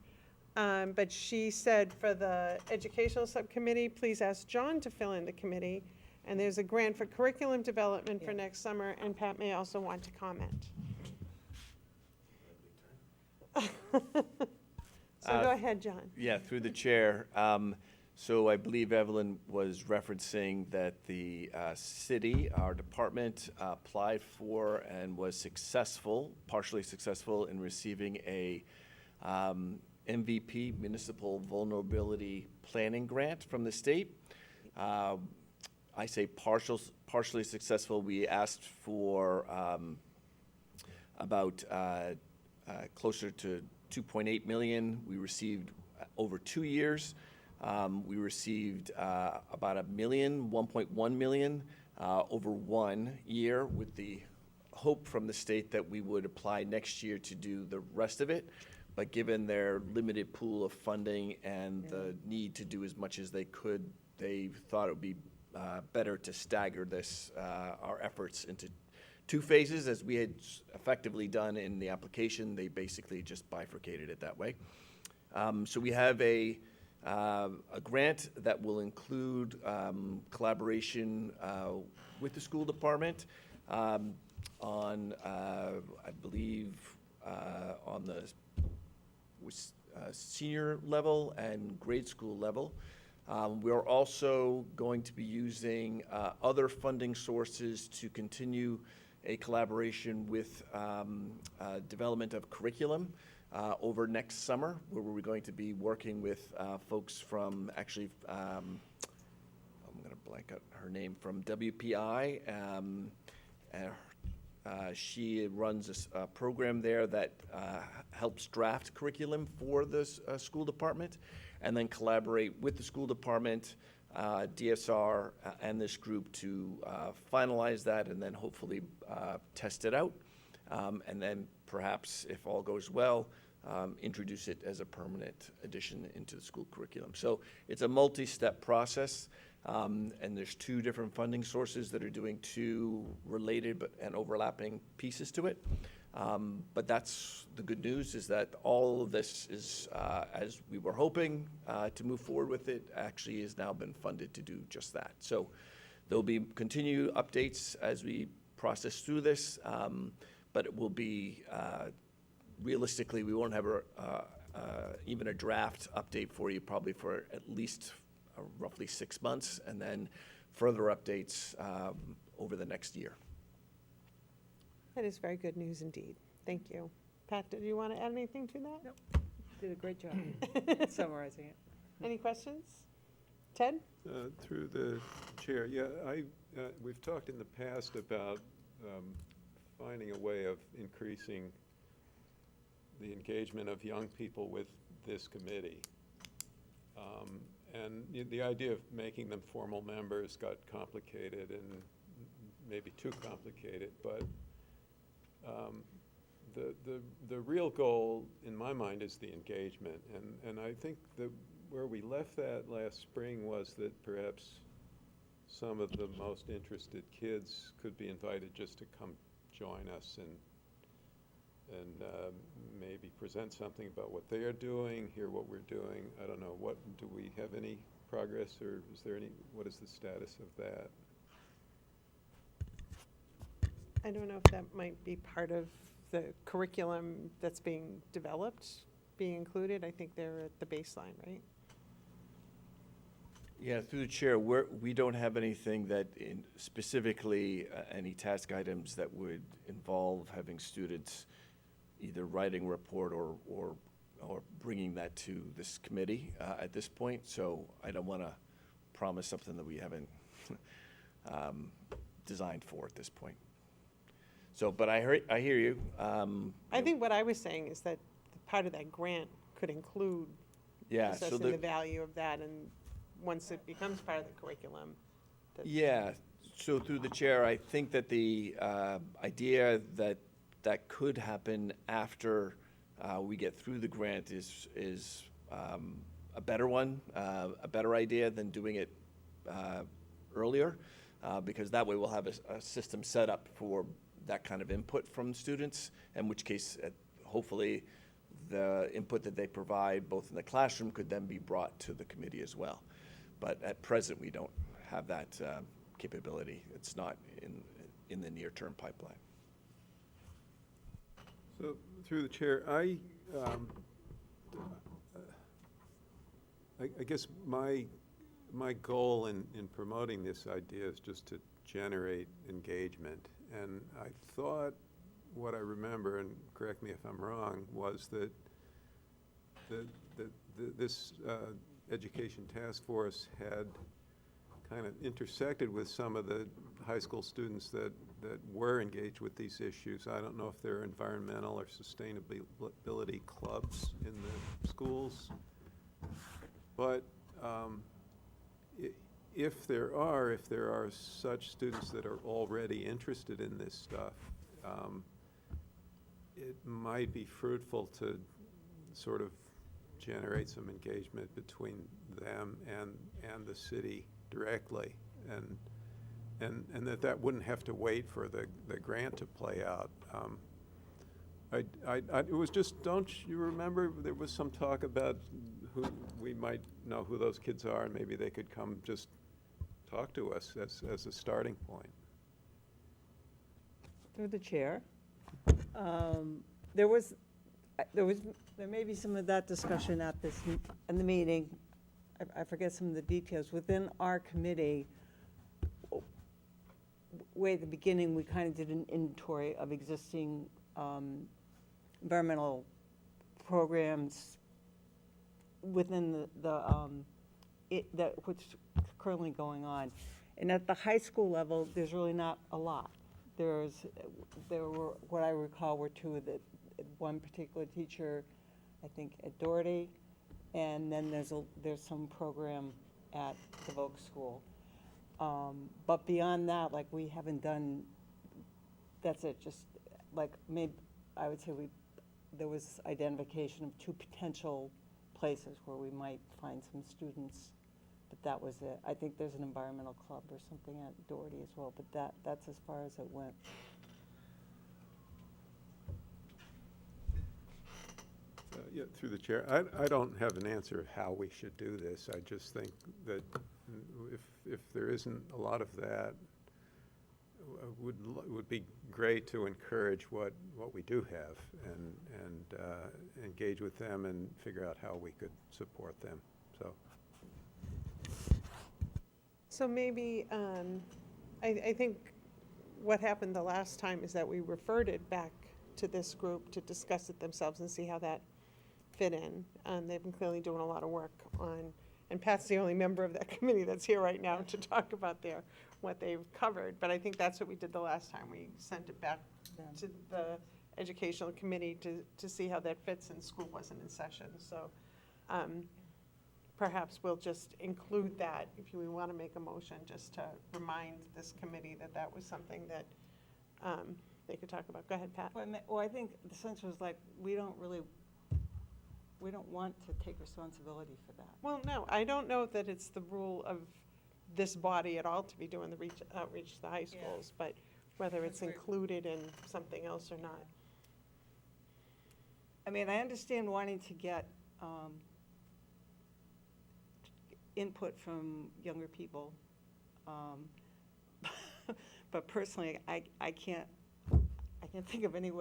but she said for the educational subcommittee, please ask John to fill in the committee. And there's a grant for curriculum development for next summer, and Pat may also want to comment. So go ahead, John. Yeah, through the chair. So I believe Evelyn was referencing that the city, our department, applied for and was successful, partially successful in receiving a MVP, Municipal Vulnerability Planning Grant from the state. I say partially successful. We asked for about closer to 2.8 million. We received over 2 years. We received about 1.1 million over 1 year, with the hope from the state that we would apply next year to do the rest of it. But given their limited pool of funding and the need to do as much as they could, they thought it would be better to stagger our efforts into 2 phases, as we had effectively done in the application. They basically just bifurcated it that way. So we have a grant that will include collaboration with the school department on, I believe, on the senior level and grade school level. We're also going to be using other funding sources to continue a collaboration with development of curriculum over next summer, where we're going to be working with folks from actually I got her name from WPI. She runs a program there that helps draft curriculum for the school department, and then collaborate with the school department, DSR, and this group to finalize that, and then hopefully test it out, and then perhaps, if all goes well, introduce it as a permanent addition into the school curriculum. So it's a multi-step process. And there's two different funding sources that are doing two related and overlapping pieces to it. But that's the good news, is that all of this is, as we were hoping to move forward with it, actually has now been funded to do just that. So there'll be continued updates as we process through this, but it will be, realistically, we won't have even a draft update for you probably for at least roughly 6 months, and then further updates over the next year. That is very good news indeed. Thank you. Pat, did you want to add anything to that? Nope. Did a great job summarizing it. Any questions? Ted? Through the chair, yeah, we've talked in the past about finding a way of increasing the engagement of young people with this committee. And the idea of making them formal members got complicated, and maybe too complicated, but the real goal in my mind is the engagement. And I think that where we left that last spring was that perhaps some of the most interested kids could be invited just to come join us and maybe present something about what they are doing, hear what we're doing. I don't know, do we have any progress, or is there what is the status of that? I don't know if that might be part of the curriculum that's being developed, being included. I think they're at the baseline, right? Yeah, through the chair, we don't have anything that specifically any task items that would involve having students either writing a report or bringing that to this committee at this point. So I don't want to promise something that we haven't designed for at this point. So, but I hear you. I think what I was saying is that part of that grant could include assessing the value of that, and once it becomes part of the curriculum. Yeah, so through the chair, I think that the idea that could happen after we get through the grant is a better one, a better idea than doing it earlier, because that way we'll have a system set up for that kind of input from students, in which case, hopefully, the input that they provide, both in the classroom, could then be brought to the committee as well. But at present, we don't have that capability. It's not in the near-term pipeline. So, through the chair, I guess my goal in promoting this idea is just to generate engagement. And I thought, what I remember, and correct me if I'm wrong, was that this education task force had kind of intersected with some of the high school students that were engaged with these issues. I don't know if there are environmental or sustainability clubs in the schools, but if there are such students that are already interested in this stuff, it might be fruitful to sort of generate some engagement between them and the city directly, and that wouldn't have to wait for the grant to play out. It was just, don't you remember, there was some talk about who we might know who those kids are, and maybe they could come just talk to us as a starting point. Through the chair, there may be some of that discussion at in the meeting. I forget some of the details within our committee. Way at the beginning, we kind of did an inventory of existing environmental programs within what's currently going on, And at the high school level, there's really not a lot. There were, what I recall, were two of the, one particular teacher, I think at Doherty, and then there's some program at the Voc School. But beyond that, like, we haven't done, that's it, just like, maybe, I would say there was identification of two potential places where we might find some students, but that was it. I think there's an environmental club or something at Doherty as well, but that's as far as it went. Yeah, through the chair, I don't have an answer of how we should do this. I just think that if there isn't a lot of that, would be great to encourage what we do have and engage with them and figure out how we could support them. So maybe, I think what happened the last time is that we referred it back to this group to discuss it themselves and see how that fit in. They've been clearly doing a lot of work on, and Pat's the only member of that committee that's here right now to talk about what they've covered. But I think that's what we did the last time. We sent it back to the educational committee to see how that fits, and school wasn't in session. So perhaps we'll just include that if we want to make a motion, just to remind this committee that that was something that they could talk about. Go ahead, Pat. Well, I think the sense was like, we don't want to take responsibility for that. Well, no, I don't know that it's the rule of this body at all to be doing the outreach to the high schools, but whether it's included in something else or not. I mean, I understand wanting to get input from younger people, but personally, I can't think of any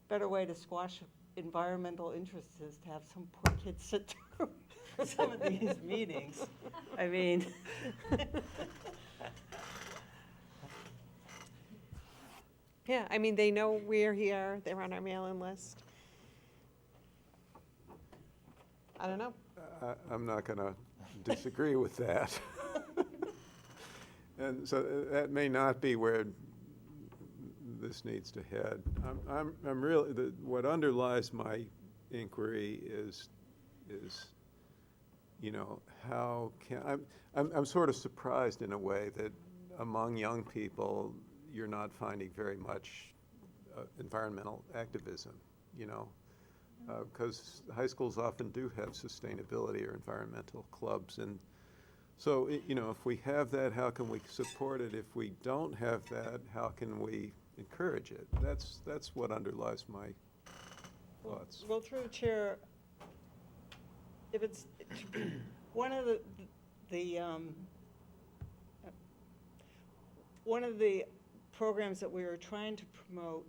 better way to squash environmental interests is to have some poor kids sit through some of these meetings. I mean. Yeah, I mean, they know we're here, they're on our mailing list. I don't know. I'm not going to disagree with that. And so that may not be where this needs to head. I'm really, what underlies my inquiry is, you know, how can, I'm sort of surprised in a way that among young people, you're not finding very much environmental activism, you know, because high schools often do have sustainability or environmental clubs. And so, you know, if we have that, how can we support it? If we don't have that, how can we encourage it? That's what underlies my thoughts. Well, through the chair, if it's one of the programs that we were trying to promote,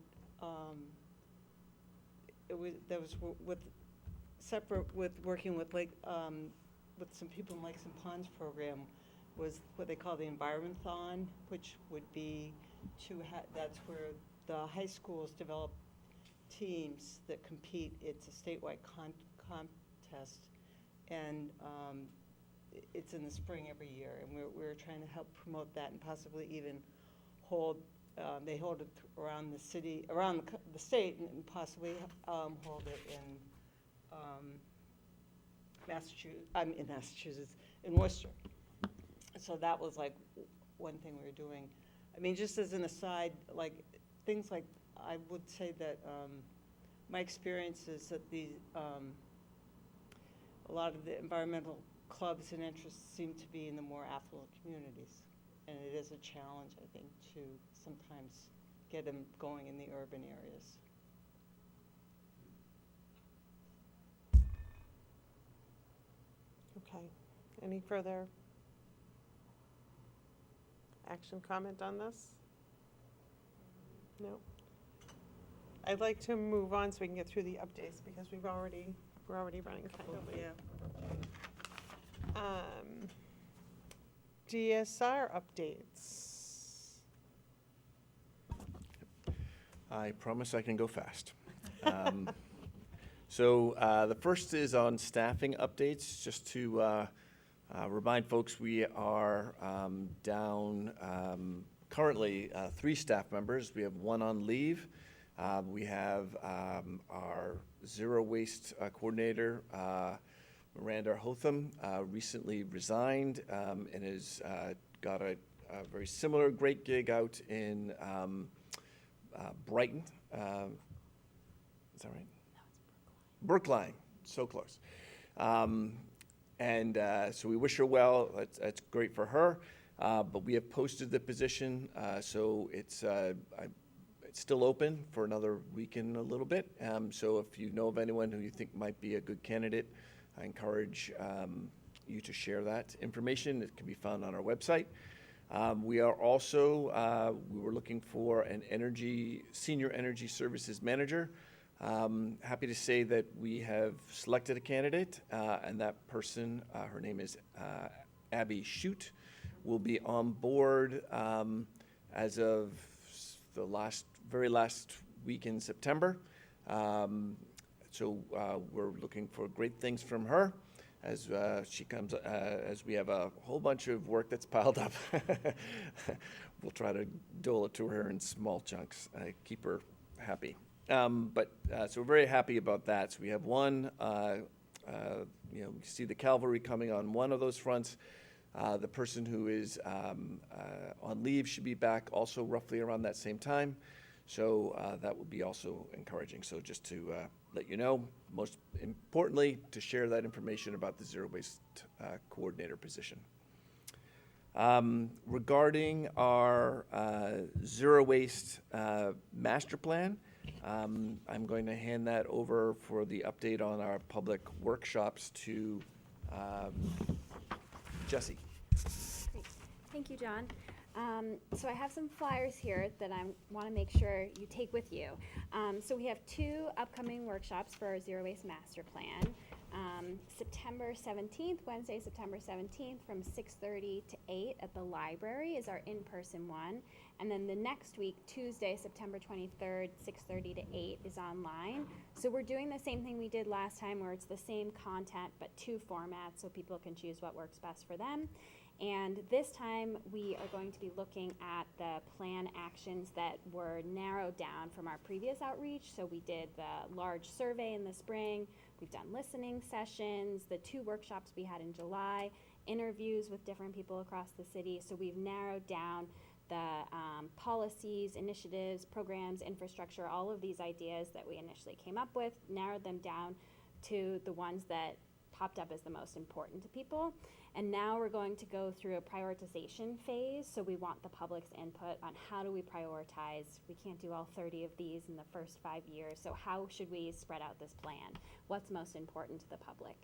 working with some people in Lakes and Ponds program, was what they call the Environment-thon, which would be that's where the high schools develop teams that compete. It's a statewide contest, and it's in the spring every year, and we're trying to help promote that and possibly even hold. They hold it around the city, around the state, and possibly hold it in Massachusetts, in Worcester. So that was like one thing we were doing. I mean, just as an aside, like things like, I would say that my experience is that a lot of the environmental clubs and interests seem to be in the more affluent communities. And it is a challenge, I think, to sometimes get them going in the urban areas. Okay, any further action comment on this? No? I'd like to move on so we can get through the updates because we're already running kind of late. DSR updates. I promise I can go fast. So the first is on staffing updates, just to Remind folks we are down currently 3 staff members. We have 1 on leave. We have our zero waste coordinator, Miranda Hotham, recently resigned and has got a very similar great gig out in Brighton. Is that right? No, it's Brookline. So close. So we wish her well. That's great for her. But we have posted the position, so it's still open for another week and a little bit. So if you know of anyone who you think might be a good candidate, I encourage you to share that information. It can be found on our website. We are also, we were looking for an senior energy services manager. Happy to say that we have selected a candidate, and that person, her name is Abby Shute, will be on board as of the very last week in September. So we're looking for great things from her as she comes, as we have a whole bunch of work that's piled up. We'll try to dole it to her in small chunks, keep her happy. So we're very happy about that. So we have one, we see the cavalry coming on one of those fronts. The person who is on leave should be back also roughly around that same time. So that would be also encouraging. So just to let you know, most importantly, to share that information about the zero waste coordinator position. Regarding our zero waste master plan, I'm going to hand that over for the update on our public workshops to Jessie. Great. Thank you, John. So I have some flyers here that I want to make sure you take with you. So we have 2 upcoming workshops for our Zero Waste Master Plan. September 17th, Wednesday, September 17th from 6:30 to 8 at the library is our in-person one. And then the next week, Tuesday, September 23rd, 6:30 to 8 is online. So we're doing the same thing we did last time where it's the same content but 2 formats so people can choose what works best for them. And this time we are going to be looking at the plan actions that were narrowed down from our previous outreach. So we did the large survey in the spring, we've done listening sessions, the 2 workshops we had in July, interviews with different people across the city. So we've narrowed down the policies, initiatives, programs, infrastructure, all of these ideas that we initially came up with, narrowed them down to the ones that popped up as the most important to people. And now we're going to go through a prioritization phase. So we want the public's input on how do we prioritize. We can't do all 30 of these in the first 5 years. So how should we spread out this plan? What's most important to the public?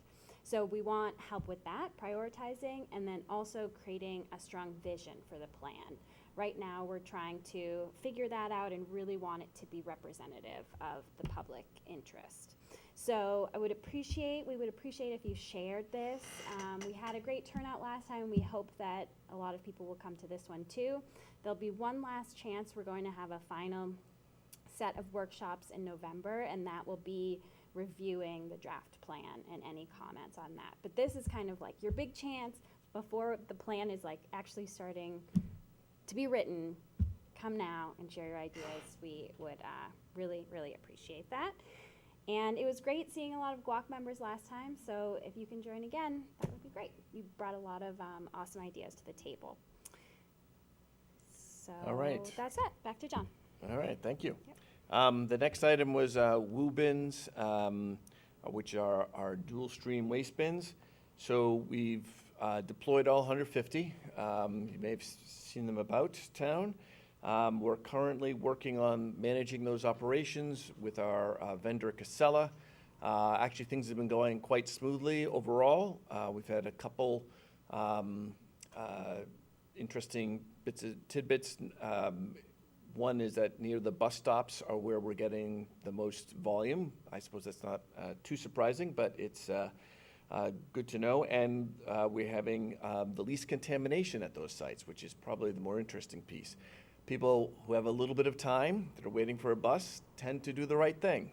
So we want help with that, prioritizing, and then also creating a strong vision for the plan. Right now, we're trying to figure that out and really want it to be representative of the public interest. So we would appreciate if you shared this. We had a great turnout last time. We hope that a lot of people will come to this one too. There'll be one last chance. We're going to have a final set of workshops in November, and that will be reviewing the draft plan and any comments on that. But this is kind of like your big chance before the plan is like actually starting to be written. Come now and share your ideas. We would really, really appreciate that. And it was great seeing a lot of GWAC members last time, so if you can join again, that would be great. You brought a lot of awesome ideas to the table. So All right. That's it. Back to John. All right, thank you. Yep. The next item was WU bins, which are our dual stream waste bins. So we've deployed all 150. You may have seen them about town. We're currently working on managing those operations with our vendor Casella. Actually, things have been going quite smoothly overall. We've had a couple interesting tidbits. One is that near the bus stops are where we're getting the most volume. I suppose that's not too surprising, but it's good to know. And we're having the least contamination at those sites, which is probably the more interesting piece. People who have a little bit of time that are waiting for a bus tend to do the right thing.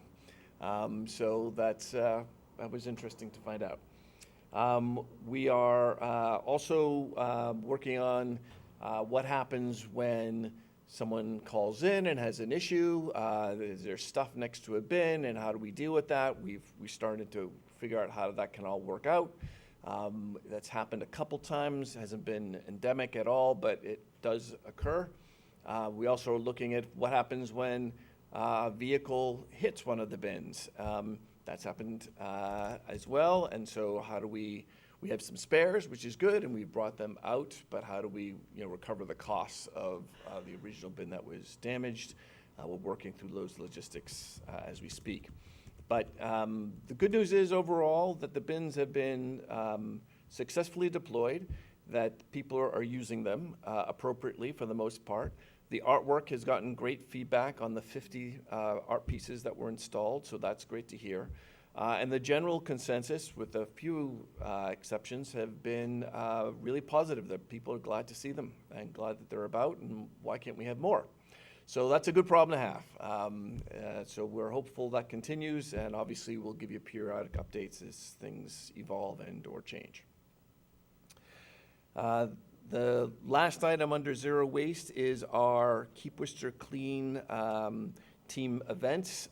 So that was interesting to find out. We are also working on what happens when someone calls in and has an issue. Is there stuff next to a bin, and how do we deal with that? We started to figure out how that can all work out. That's happened a couple times, hasn't been endemic at all, but it does occur. We also are looking at what happens when a vehicle hits one of the bins. That's happened as well, and so how do we have some spares, which is good, and we brought them out, but how do we recover the costs of the original bin that was damaged? We're working through those logistics as we speak. But the good news is overall that the bins have been successfully deployed, that people are using them appropriately for the most part. The artwork has gotten great feedback on the 50 art pieces that were installed, so that's great to hear. And the general consensus, with a few exceptions, have been really positive, that people are glad to see them and glad that they're about, and why can't we have more? So that's a good problem to have. So we're hopeful that continues, and obviously we'll give you periodic updates as things evolve and or change. The last item under zero waste is our Keep Worcester Clean team events,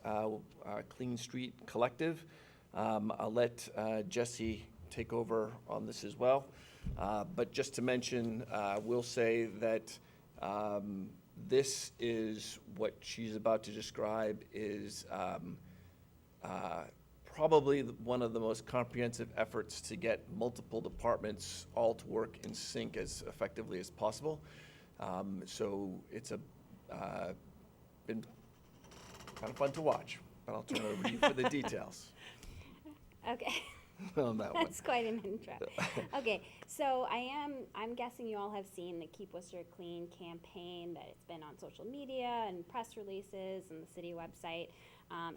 Clean Street Collective. I'll let Jesse take over on this as well. But just to mention, we'll say that this is what she's about to describe is probably one of the most comprehensive efforts to get multiple departments all to work in sync as effectively as possible. So it's been kind of fun to watch, but I'll turn it over to you for the details. Okay. On that one. That's quite an intro. Okay, so I'm guessing you all have seen the Keep Worcester Clean campaign, that it's been on social media and press releases and the city website.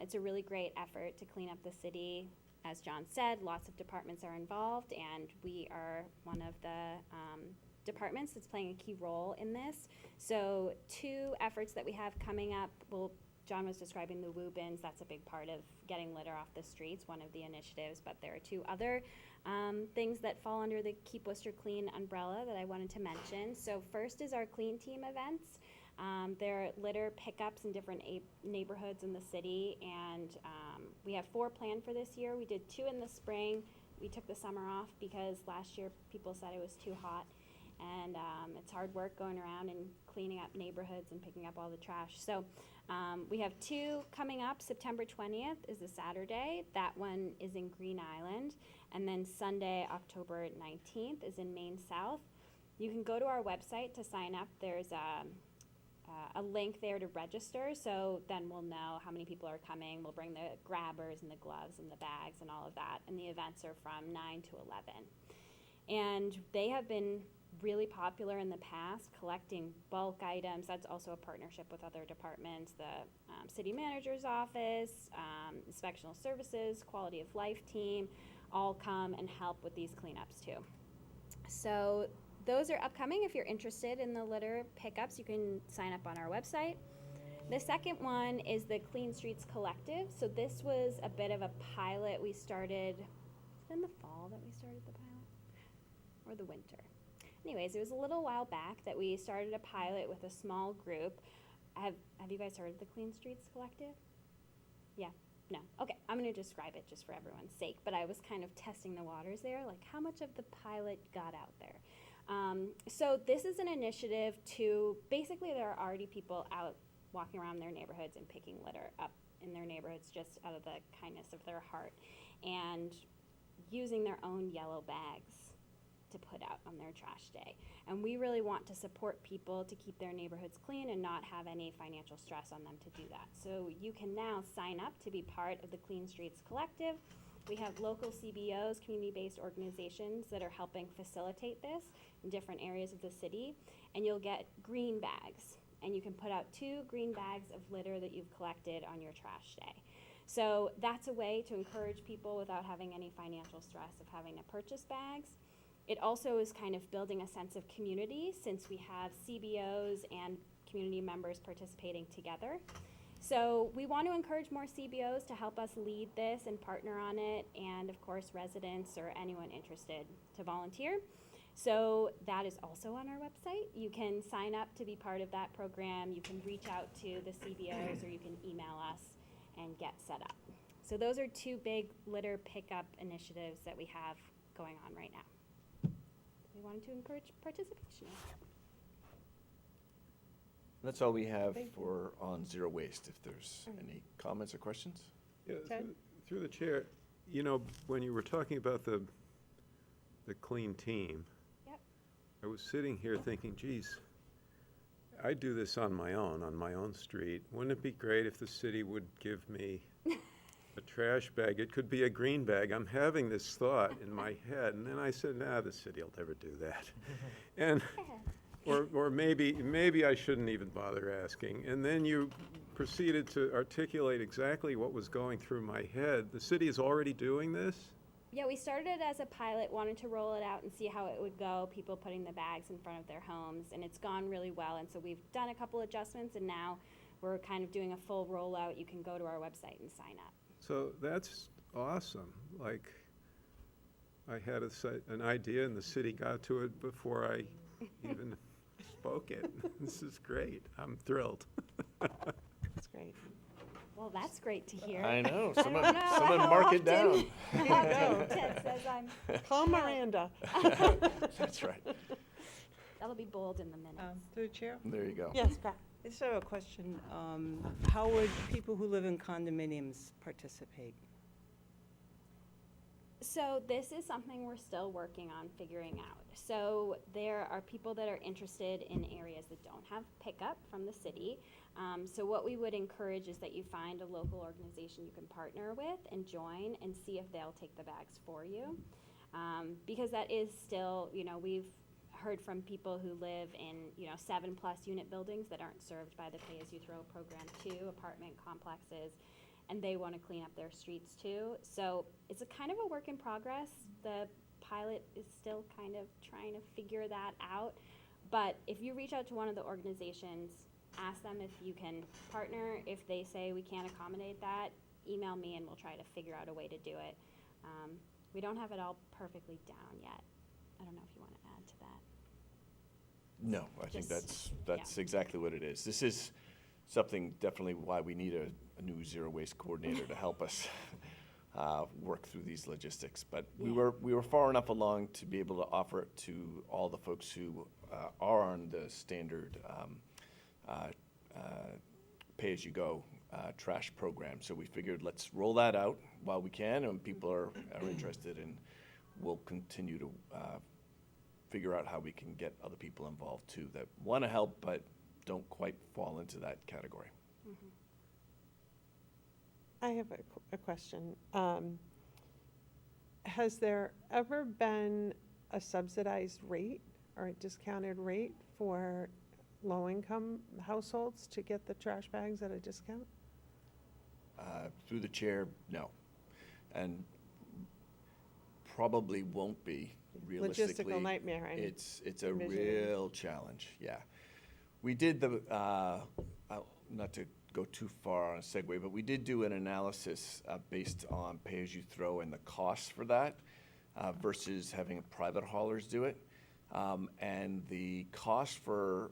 It's a really great effort to clean up the city. As John said, lots of departments are involved, and we are one of the departments that's playing a key role in this. So 2 efforts that we have coming up, John was describing the woo bins. That's a big part of getting litter off the streets, one of the initiatives, but there are 2 other things that fall under the Keep Worcester Clean umbrella that I wanted to mention. So first is our Clean Team events. There are litter pickups in different neighborhoods in the city, and we have 4 planned for this year. We did 2 in the spring. We took the summer off because last year people said it was too hot, and it's hard work going around and cleaning up neighborhoods and picking up all the trash. So we have 2 coming up. September 20th is a Saturday. That one is in Green Island. And then Sunday, October 19th is in Maine South. You can go to our website to sign up. There's a link there to register, so then we'll know how many people are coming. We'll bring the grabbers and the gloves and the bags and all of that. And the events are from 9 to 11. And they have been really popular in the past, collecting bulk items. That's also a partnership with other departments, the city manager's office, inspectional services, quality of life team, all come and help with these cleanups too. So those are upcoming. If you're interested in the litter pickups, you can sign up on our website. The second one is the Clean Streets Collective. So this was a bit of a pilot we started. Was it in the fall that we started the pilot? Or the winter? Anyways, it was a little while back that we started a pilot with a small group. Have you guys heard of the Clean Streets Collective? Yeah? No? Okay, I'm going to describe it just for everyone's sake, but I was kind of testing the waters there, like how much of the pilot got out there. So this is an initiative to, basically there are already people out walking around their neighborhoods and picking litter up in their neighborhoods just out of the kindness of their heart, and using their own yellow bags to put out on their trash day. And we really want to support people to keep their neighborhoods clean and not have any financial stress on them to do that. So you can now sign up to be part of the Clean Streets Collective. We have local CBOs, community-based organizations, that are helping facilitate this in different areas of the city. And you'll get green bags. And you can put out 2 green bags of litter that you've collected on your trash day. So that's a way to encourage people without having any financial stress of having to purchase bags. It also is kind of building a sense of community, since we have CBOs and community members participating together. So we want to encourage more CBOs to help us lead this and partner on it, and of course residents or anyone interested to volunteer. So that is also on our website. You can sign up to be part of that program. You can reach out to the CBOs or you can email us and get set up. So those are two big litter pickup initiatives that we have going on right now. We wanted to encourage participation. That's all we have for on zero waste. If there's any comments or questions? Yeah, Ted? through the chair, you know, when you were talking about the clean team, Yep. I was sitting here thinking, geez, I do this on my own street. Wouldn't it be great if the city would give me a trash bag? It could be a green bag. I'm having this thought in my head, and then I said, nah, the city will never do that. And or maybe I shouldn't even bother asking. And then you proceeded to articulate exactly what was going through my head. The city is already doing this? Yeah, we started it as a pilot, wanted to roll it out and see how it would go, people putting the bags in front of their homes, and it's gone really well. And so we've done a couple adjustments, and now we're kind of doing a full rollout. You can go to our website and sign up. So that's awesome. Like, I had an idea, and the city got to it before I even spoke it. This is great. I'm thrilled. That's great. Well, that's great to hear. I know. I Someone, don't know someone how mark it often- down. how often Ted says I'm. Call Miranda. That's right. That'll be bold in the minutes. Through the chair? There you go. Yes, Pat. I just have a question. How would people who live in condominiums participate? So this is something we're still working on figuring out. So there are people that are interested in areas that don't have pickup from the city. So what we would encourage is that you find a local organization you can partner with and join and see if they'll take the bags for you. Because that is still, you know, we've heard from people who live in, you know, 7+ unit buildings that aren't served by the pay-as-you-throw program too, apartment complexes, and they want to clean up their streets too. So it's a kind of a work in progress. The pilot is still kind of trying to figure that out. But if you reach out to one of the organizations, ask them if you can partner. If they say we can't accommodate that, email me and we'll try to figure out a way to do it. We don't have it all perfectly down yet. I don't know if you want to add to that. No, I think Just- that's exactly what it is. This is something definitely why we need a new zero waste coordinator to help us work through these logistics. But we were far enough along to be able to offer it to all the folks who are on the standard pay-as-you-go trash program. So we figured let's roll that out while we can, and people are interested, and we'll continue to figure out how we can get other people involved too that want to help but don't quite fall into that category. I have a question. Has there ever been a subsidized rate or a discounted rate for low-income households to get the trash bags at a discount? Through the chair, no. And probably won't be realistically. Logistical nightmare, I It's a envision. real challenge, yeah. We did the, not to go too far on a segue, but we did do an analysis based on pay-as-you-throw and the cost for that versus having private haulers do it. And the cost for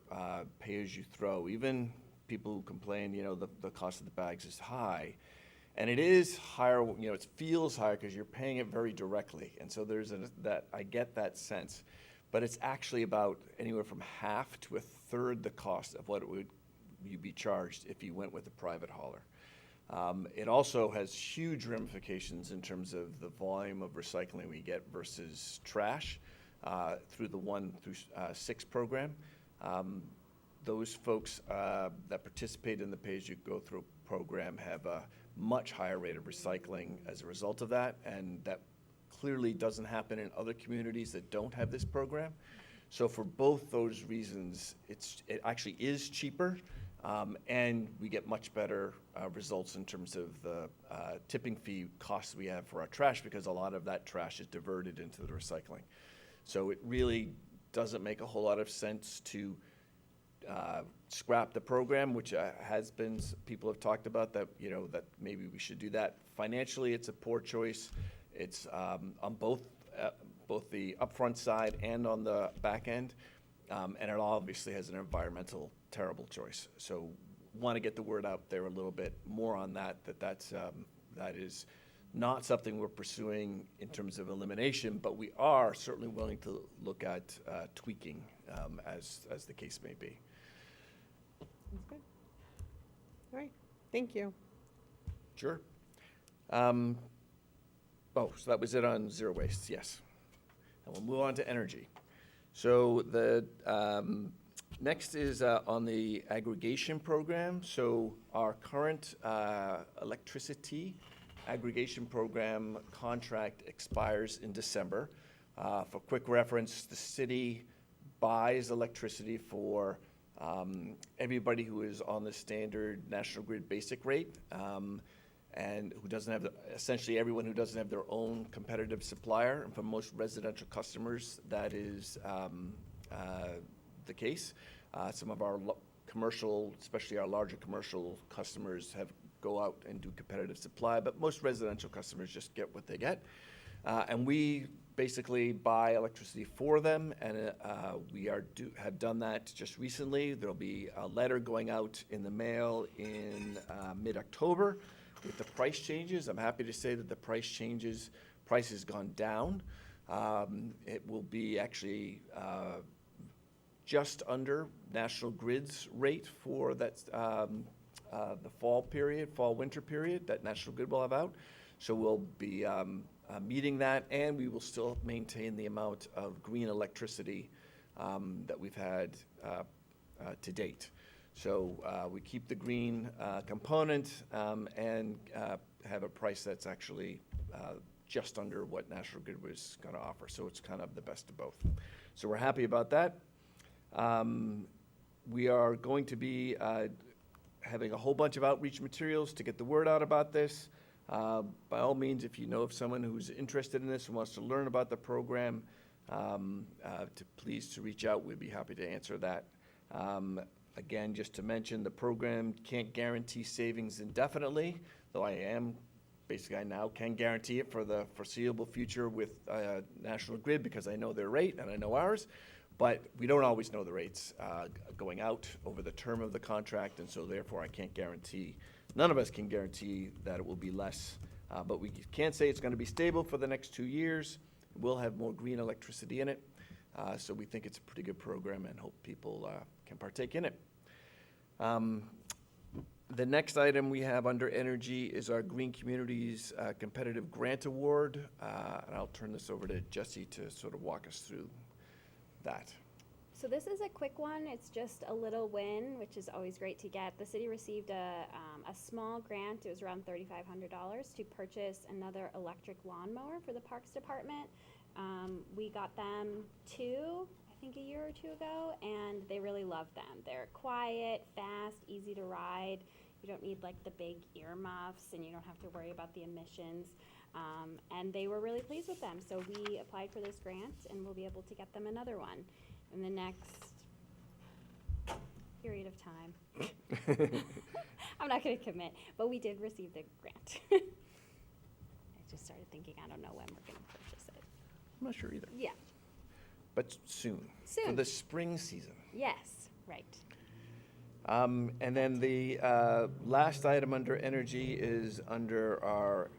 pay-as-you-throw, even people who complain, you know, the cost of the bags is high. And it is higher, you know, it feels higher because you're paying it very directly. And so there's I get that sense. But it's actually about anywhere from half to a third the cost of what you'd be charged if you went with a private hauler. It also has huge ramifications in terms of the volume of recycling we get versus trash through the 1 through 6 program. Those folks that participate in the pay-as-you-go-through program have a much higher rate of recycling as a result of that, and that clearly doesn't happen in other communities that don't have this program. So for both those reasons, it actually is cheaper, and we get much better results in terms of the tipping fee costs we have for our trash, because a lot of that trash is diverted into the recycling. So it really doesn't make a whole lot of sense to scrap the program, which has been, people have talked about that, that maybe we should do that. Financially, it's a poor choice. It's on both the upfront side and on the back end. And it obviously has an environmental terrible choice. So want to get the word out there a little bit more on that is not something we're pursuing in terms of elimination, but we are certainly willing to look at tweaking as the case may be. That's good. All right, thank you. Sure. So that was it on zero waste, yes. And we'll move on to energy. So the next is on the aggregation program. So our current electricity aggregation program contract expires in December. For quick reference, the city buys electricity for everybody who is on the standard National Grid basic rate, and who doesn't have, essentially everyone who doesn't have their own competitive supplier. And for most residential customers, that is the case. Some of our commercial, especially our larger commercial customers, go out and do competitive supply, but most residential customers just get what they get. And we basically buy electricity for them, and we have done that just recently. There'll be a letter going out in the mail in mid-October with the price changes. I'm happy to say that the price has gone down. It will be actually just under National Grid's rate for that the fall-winter period that National Grid will have out. So we'll be meeting that, and we will still maintain the amount of green electricity that we've had to date. So we keep the green component and have a price that's actually just under what National Grid was going to offer. So it's kind of the best of both. So we're happy about that. We are going to be having a whole bunch of outreach materials to get the word out about this. By all means, if you know of someone who's interested in this and wants to learn about the program, please reach out. We'd be happy to answer that. Again, just to mention, the program can't guarantee savings indefinitely, though I now can guarantee it for the foreseeable future with National Grid because I know their rate and I know ours. But we don't always know the rates going out over the term of the contract, and so therefore I can't guarantee, none of us can guarantee that it will be less. But we can say it's going to be stable for the next 2 years. We'll have more green electricity in it. So we think it's a pretty good program and hope people can partake in it. The next item we have under energy is our Green Communities Competitive Grant Award. And I'll turn this over to Jesse to sort of walk us through that. So this is a quick one. It's just a little win, which is always great to get. The city received a small grant. It was around $3,500 to purchase another electric lawnmower for the Parks Department. We got them two, I think a year or two ago, and they really love them. They're quiet, fast, easy to ride. You don't need like the big earmuffs, and you don't have to worry about the emissions. And they were really pleased with them. So we applied for this grant, and we'll be able to get them another one in the next period of time. I'm not going to commit, but we did receive the grant. I just started thinking, I don't know when we're going to purchase it. I'm not sure either. Yeah. But soon. Soon. For the spring season. Yes, right. And then the last item under energy is under our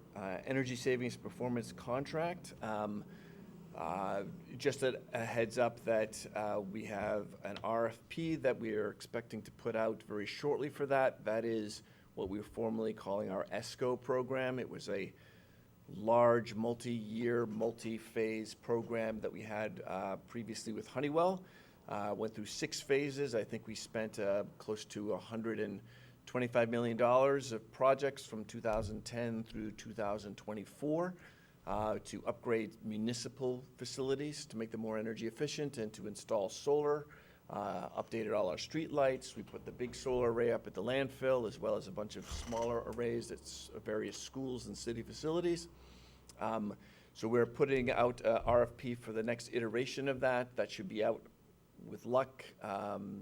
energy savings performance contract. Just a heads up that we have an RFP that we are expecting to put out very shortly for that. That is what we were formerly calling our ESCO program. It was a large multi-year, multi-phase program that we had previously with Honeywell. Went through 6 phases. I think we spent close to $125 million of projects from 2010 through 2024 to upgrade municipal facilities to make them more energy efficient and to install solar. Updated all our street lights. We put the big solar array up at the landfill as well as a bunch of smaller arrays at various schools and city facilities. So we're putting out a RFP for the next iteration of that. That should be out with luck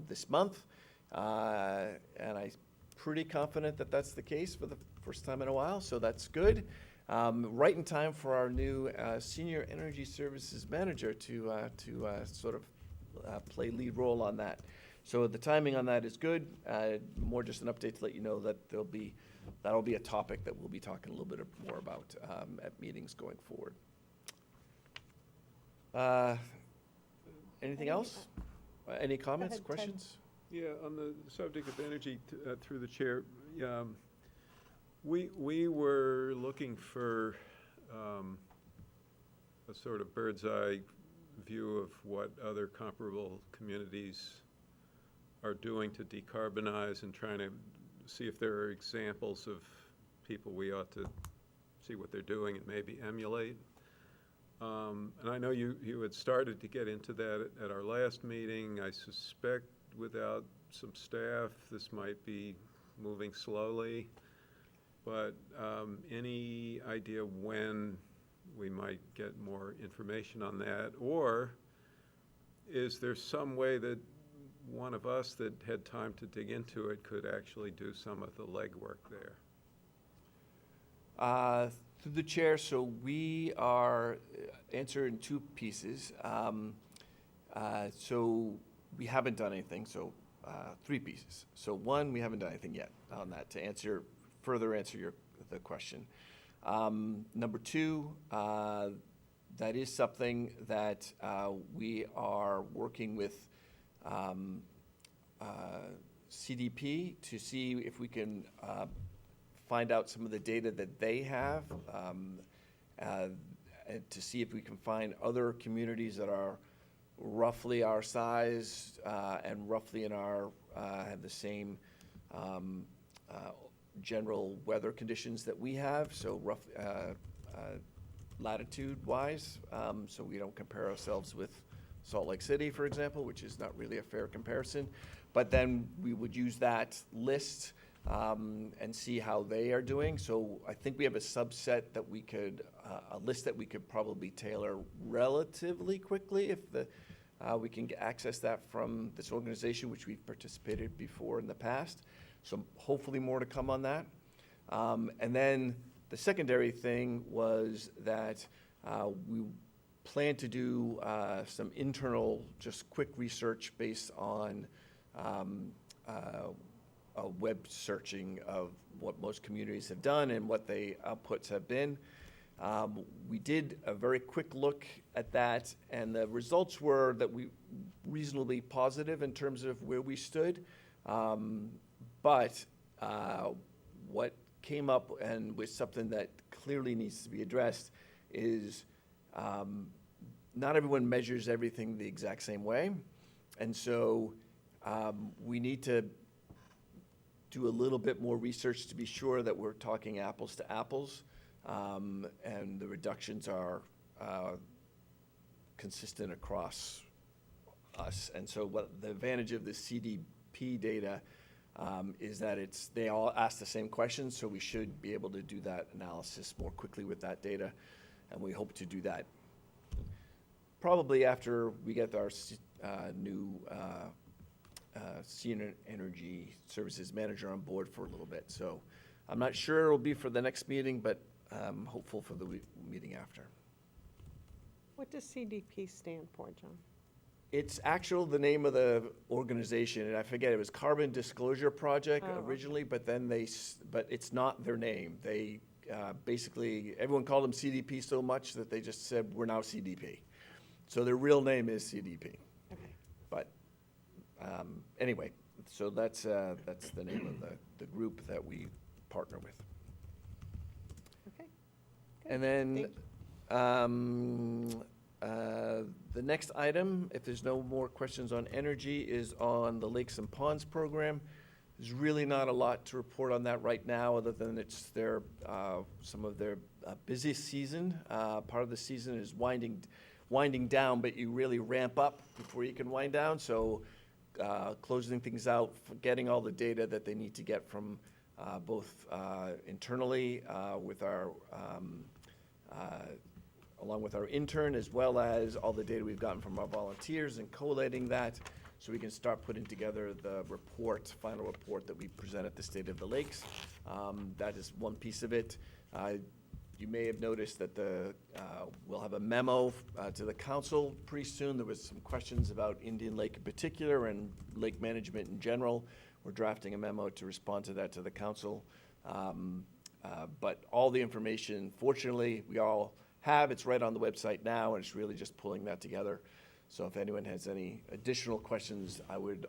this month. And I'm pretty confident that that's the case for the first time in a while, so that's good. Right in time for our new Senior Energy Services Manager to sort of play lead role on that. So the timing on that is good. More just an update to let you know that that'll be a topic that we'll be talking a little bit more about at meetings going forward. Anything else? Any comments, ahead, Ted. questions? Yeah, on the subject of energy, through the chair, we were looking for a sort of bird's eye view of what other comparable communities are doing to decarbonize and trying to see if there are examples of people we ought to see what they're doing and maybe emulate. And I know you had started to get into that at our last meeting. I suspect without some staff, this might be moving slowly. But any idea when we might get more information on that? Or is there some way that one of us that had time to dig into it could actually do some of the legwork there? Through the chair, so we are answering two pieces. So we haven't done anything, so three pieces. So one, we haven't done anything yet on that to further answer the question. Number two, that is something that we are working with CDP to see if we can find out some of the data that they have, and to see if we can find other communities that are roughly our size and roughly in our have the same general weather conditions that we have, so rough latitude-wise, so we don't compare ourselves with Salt Lake City, for example, which is not really a fair comparison. But then we would use that list and see how they are doing. So I think we have a subset that we could, a list that we could probably tailor relatively quickly if we can access that from this organization, which we've participated before in the past. So hopefully more to come on that. And then the secondary thing was that we plan to do some internal, just quick research based on web searching of what most communities have done and what the outputs have been. We did a very quick look at that, and the results were that we reasonably positive in terms of where we stood. But what came up and was something that clearly needs to be addressed is not everyone measures everything the exact same way. And so we need to do a little bit more research to be sure that we're talking apples to apples, and the reductions are consistent across us. And so what the advantage of the CDP data is that they all ask the same questions, so we should be able to do that analysis more quickly with that data, and we hope to do that probably after we get our new Senior Energy Services Manager on board for a little bit. So I'm not sure it'll be for the next meeting, but I'm hopeful for the meeting after. What does CDP stand for, John? It's the name of the organization, and I forget, it was Carbon Disclosure Project originally, but then but it's not their name. They basically, everyone called them CDP so much that they just said, we're now CDP. So their real name is CDP. Okay. But anyway, so that's the name of the group that we partner with. Okay. And then the next item, if there's no more questions on energy, is on the Lakes and Ponds program. There's really not a lot to report on that right now, other than it's some of their busiest season. Part of the season is winding down, but you really ramp up before you can wind down. So closing things out, getting all the data that they need to get from both internally with our along with our intern, as well as all the data we've gotten from our volunteers and collating that, so we can start putting together the report, final report that we present at the State of the Lakes. That is one piece of it. You may have noticed that we'll have a memo to the council pretty soon. There was some questions about Indian Lake in particular and lake management in general. We're drafting a memo to respond to that to the council. But all the information, fortunately, we all have. It's right on the website now, and it's really just pulling that together. So if anyone has any additional questions, I would,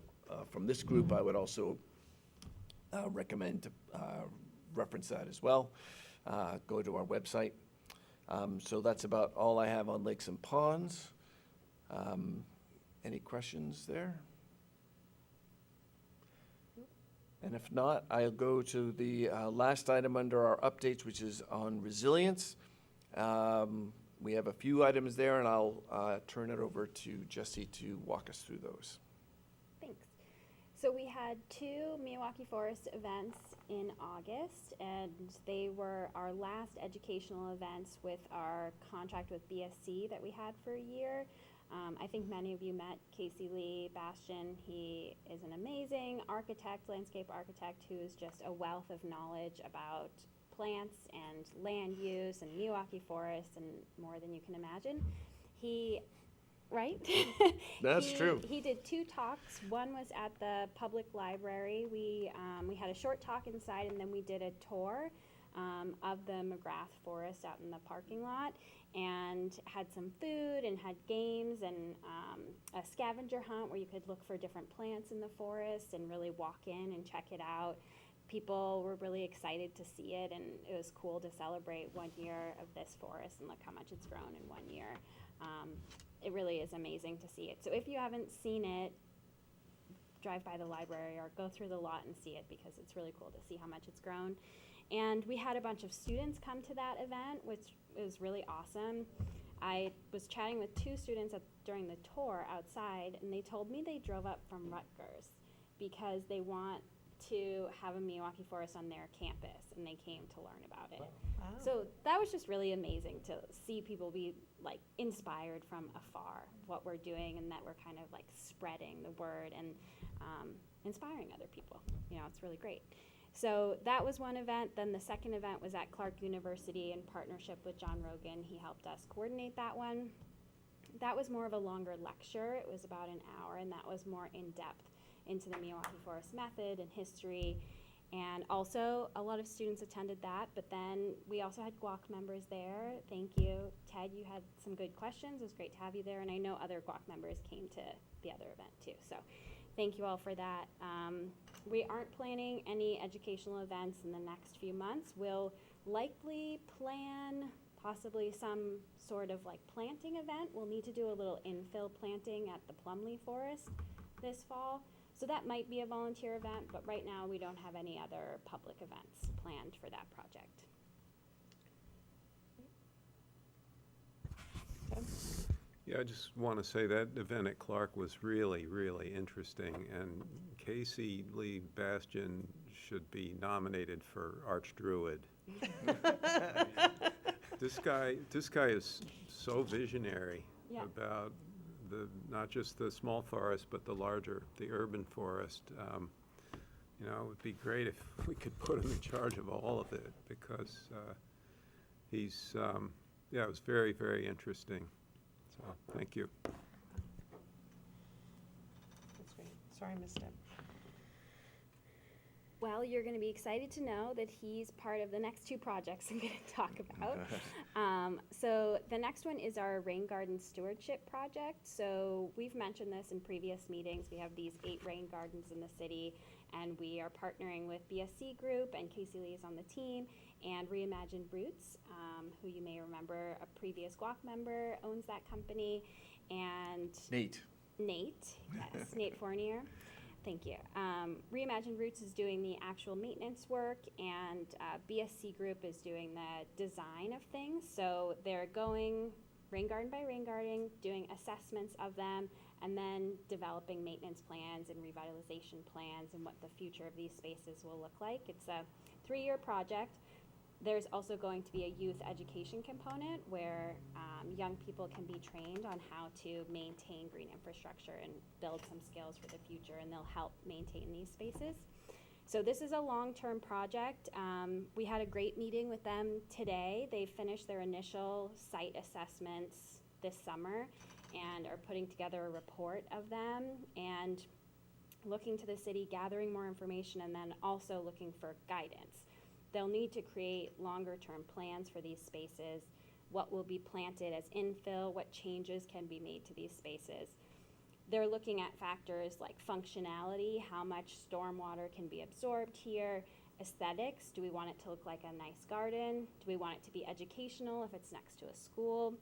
from this group, I would also recommend to reference that as well. Go to our website. So that's about all I have on lakes and ponds. Any questions there? And if not, I'll go to the last item under our updates, which is on resilience. We have a few items there, and I'll turn it over to Jesse to walk us through those. Thanks. So we had 2 Milwaukee Forest events in August, and they were our last educational events with our contract with BSC that we had for a year. I think many of you met Casey Lee Bastian. He is an amazing architect, landscape architect, who is just a wealth of knowledge about plants and land use and Milwaukee forests and more than you can imagine. Right? That's true. He did 2 talks. One was at the public library. We had a short talk inside, and then we did a tour of the McGrath Forest out in the parking lot, and had some food and had games and a scavenger hunt where you could look for different plants in the forest and really walk in and check it out. People were really excited to see it, and it was cool to celebrate 1 year of this forest and look how much it's grown in 1 year. It really is amazing to see it. So if you haven't seen it, drive by the library or go through the lot and see it, because it's really cool to see how much it's grown. And we had a bunch of students come to that event, which was really awesome. I was chatting with 2 students during the tour outside, and they told me they drove up from Rutgers because they want to have a Milwaukee forest on their campus, and they came to learn about it. Wow. So that was just really amazing to see people be like inspired from afar what we're doing, and that we're kind of like spreading the word and inspiring other people. It's really great. So that was one event. Then the second event was at Clark University in partnership with John Rogan. He helped us coordinate that one. That was more of a longer lecture. It was about an hour, and that was more in depth into the Milwaukee Forest method and history. And also a lot of students attended that, but then we also had GWAC members there. Thank you. Ted, you had some good questions. It was great to have you there, and I know other GWAC members came to the other event too. So thank you all for that. We aren't planning any educational events in the next few months. We'll likely plan possibly some sort of like planting event. We'll need to do a little infill planting at the Plumley Forest this fall. So that might be a volunteer event, but right now we don't have any other public events planned for that project. Yeah, I just want to say that event at Clark was really, really interesting, and Casey Lee Bastian should be nominated for Archdruid. This guy is so visionary about not just the small forest, but the urban forest. It would be great if we could put him in charge of all of it, because it was very, very interesting. So, thank you. That's great. Sorry I missed it. Well, you're going to be excited to know that he's part of the next 2 projects I'm going to talk about. So the next one is our rain garden stewardship project. So we've mentioned this in previous meetings. We have these 8 rain gardens in the city, and we are partnering with BSC Group, and Casey Lee is on the team, and Reimagined Roots, who you may remember, a previous GWAC member owns that company, and Nate, yes, Nate Fournier. Thank you. Reimagined Roots is doing the actual maintenance work, and BSC Group is doing the design of things. So they're going rain garden by rain garden, doing assessments of them, and then developing maintenance plans and revitalization plans and what the future of these spaces will look like. It's a 3-year project. There's also going to be a youth education component where young people can be trained on how to maintain green infrastructure and build some skills for the future, and they'll help maintain these spaces. So this is a long-term project. We had a great meeting with them today. They finished their initial site assessments this summer and are putting together a report of them and looking to the city, gathering more information, and then also looking for guidance. They'll need to create longer-term plans for these spaces, what will be planted as infill, what changes can be made to these spaces. They're looking at factors like functionality, how much stormwater can be absorbed here, aesthetics, do we want it to look like a nice garden? Do we want it to be educational if it's next to a school?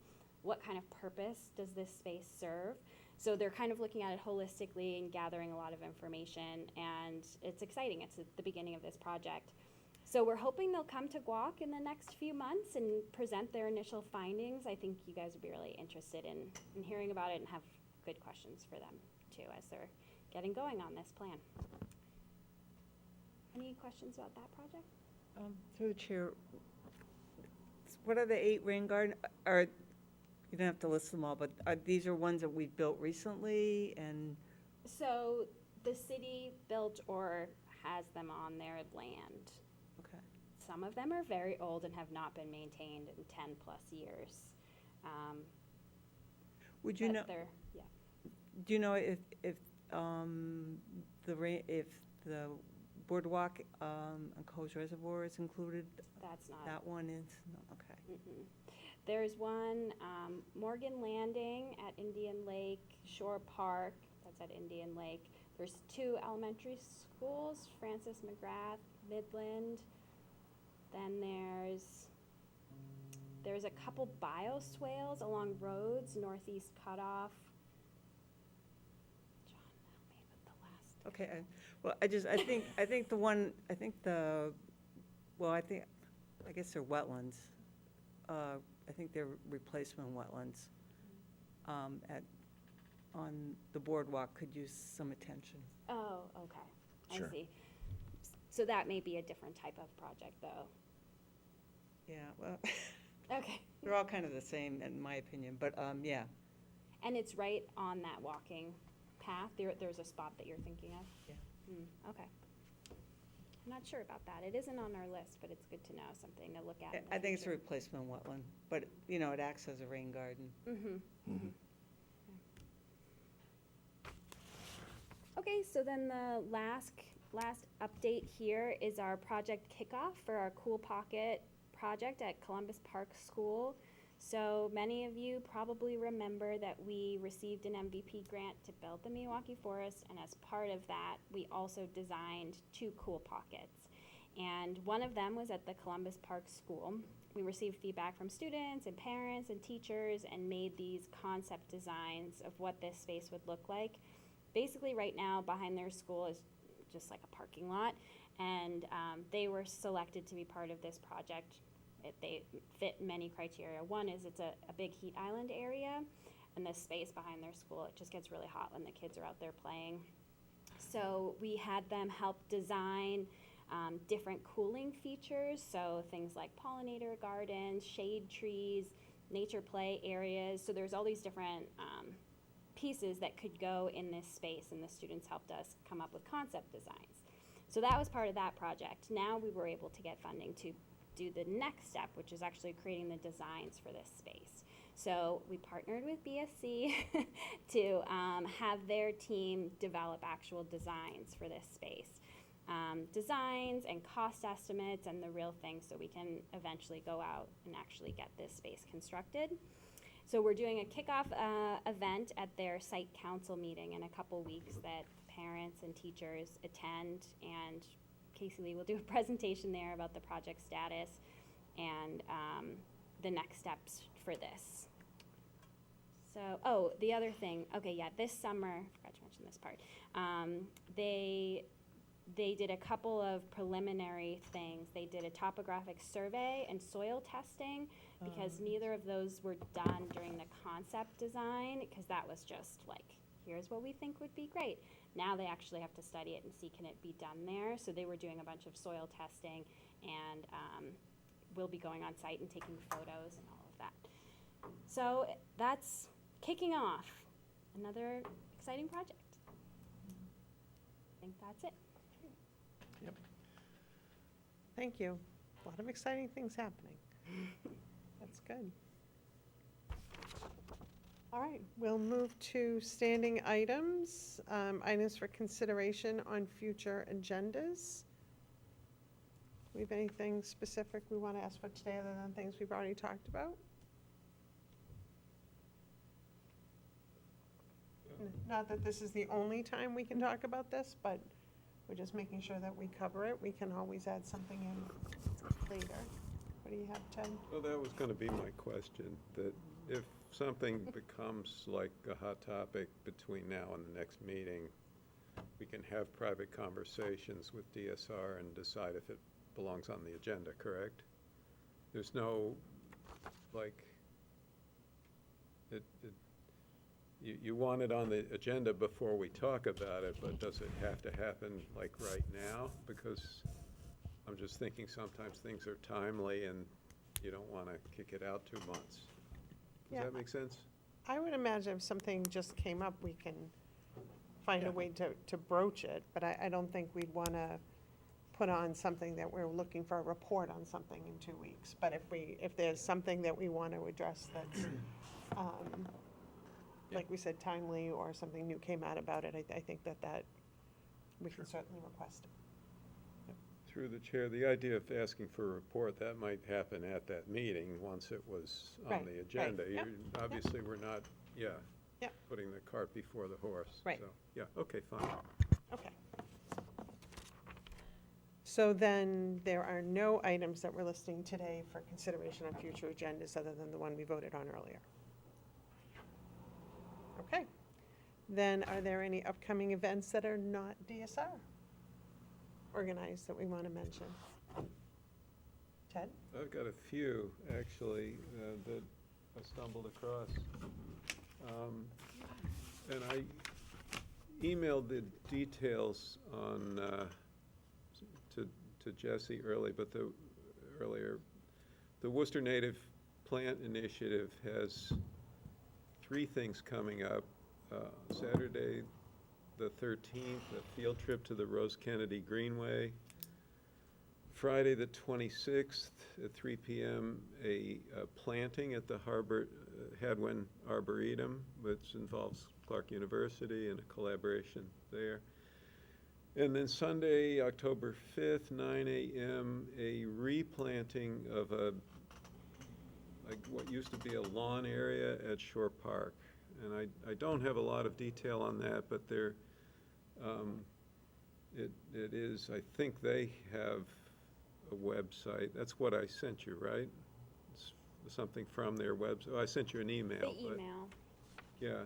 What kind of purpose does this space serve? So they're kind of looking at it holistically and gathering a lot of information, and it's exciting. It's at the beginning of this project. So we're hoping they'll come to Guac in the next few months and present their initial findings. I think you guys would be really interested in hearing about it and have good questions for them too as they're getting going on this plan. Any questions about that project? Through the chair, what are the 8 rain garden, you don't have to list them all, but these are ones that we've built recently and? So the city built or has them on their land. Okay. Some of them are very old and have not been maintained in 10+ years. Would you know? Yeah. Do you know if the boardwalk on Coles Reservoir is included? That's not. That one is? No, okay. Mm-mm. There's one, Morgan Landing at Indian Lake, Shore Park, that's at Indian Lake. There's 2 elementary schools, Francis McGrath, Midland. Then there's a couple bioswales along roads, Northeast Cutoff. John, help me with the last. Okay, well, I guess they're wetlands. I think they're replacement wetlands on the boardwalk could use some attention. Oh, okay, Sure. I see. So that may be a different type of project, though. Yeah, well, Okay. they're all kind of the same in my opinion, but yeah. And it's right on that walking path? There's a spot that you're thinking of? Yeah. Okay. I'm not sure about that. It isn't on our list, but it's good to know, something to look at in the I think it's a future. replacement wetland, but, you know, it acts as a rain garden. Mm-hmm. Okay, so then the last update here is our project kickoff for our Cool Pocket project at Columbus Park School. So many of you probably remember that we received an MVP grant to build the Milwaukee Forest, and as part of that, we also designed 2 Cool Pockets. And one of them was at the Columbus Park School. We received feedback from students and parents and teachers and made these concept designs of what this space would look like. Basically, right now, behind their school is just like a parking lot, and they were selected to be part of this project. They fit many criteria. One is it's a big heat island area, and the space behind their school, it just gets really hot when the kids are out there playing. So we had them help design different cooling features, so things like pollinator gardens, shade trees, nature play areas. So there's all these different pieces that could go in this space, and the students helped us come up with concept designs. So that was part of that project. Now we were able to get funding to do the next step, which is actually creating the designs for this space. So we partnered with BSC to have their team develop actual designs for this space. Designs and cost estimates and the real thing, so we can eventually go out and actually get this space constructed. So we're doing a kickoff event at their site council meeting in a couple weeks that parents and teachers attend, and Casey Lee will do a presentation there about the project status and the next steps for this. So, the other thing, this summer, I forgot to mention this part, they did a couple of preliminary things. They did a topographic survey and soil testing, because neither of those were done during the concept design, because that was just like, here's what we think would be great. Now they actually have to study it and see can it be done there. So they were doing a bunch of soil testing and will be going on site and taking photos and all of that. So that's kicking off another exciting project. I think that's it. Yep. Thank you. A lot of exciting things happening. That's good. All right, we'll move to standing items, items for consideration on future agendas. We have anything specific we want to ask for today other than things we've already talked about? Not that this is the only time we can talk about this, but we're just making sure that we cover it. We can always add something in later. What do you have, Ted? Well, that was going to be my question, that if something becomes like a hot topic between now and the next meeting, we can have private conversations with DSR and decide if it belongs on the agenda, correct? There's no, like, you want it on the agenda before we talk about it, but does it have to happen like right now? Because I'm just thinking sometimes things are timely and you don't want to kick it out 2 months. Does that make sense? I would imagine if something just came up, we can find a way to broach it, but I don't think we'd want to put on something that we're looking for a report on something in 2 weeks. But if there's something that we want to address that's, like we said, timely, or something new came out about it, I think that we can certainly request it. Through the chair, the idea of asking for a report, that might happen at that meeting once it was on Right, the right, agenda. yep, Obviously, we're not, Yep. putting the cart before the horse. Right. So, yeah, okay, fine. Okay. So then, there are no items that we're listing today for consideration on future agendas other than the one we voted on earlier. Okay. Then, are there any upcoming events that are not DSR organized that we want to mention? Ted? I've got a few, actually, that I stumbled across. And I emailed the details on, to Jesse earlier, the Worcester Native Plant Initiative has 3 things coming up. Saturday, the 13th, a field trip to the Rose Kennedy Greenway. Friday, the 26th, at 3 p.m., a planting at the Hadwin Arboretum, which involves Clark University and a collaboration there. And then Sunday, October 5th, 9 a.m., a replanting of like what used to be a lawn area at Shore Park. And I don't have a lot of detail on that, but it is, I think they have a website. That's what I sent you, right? It's something from their website. Oh, I sent you an email. The email. But yeah,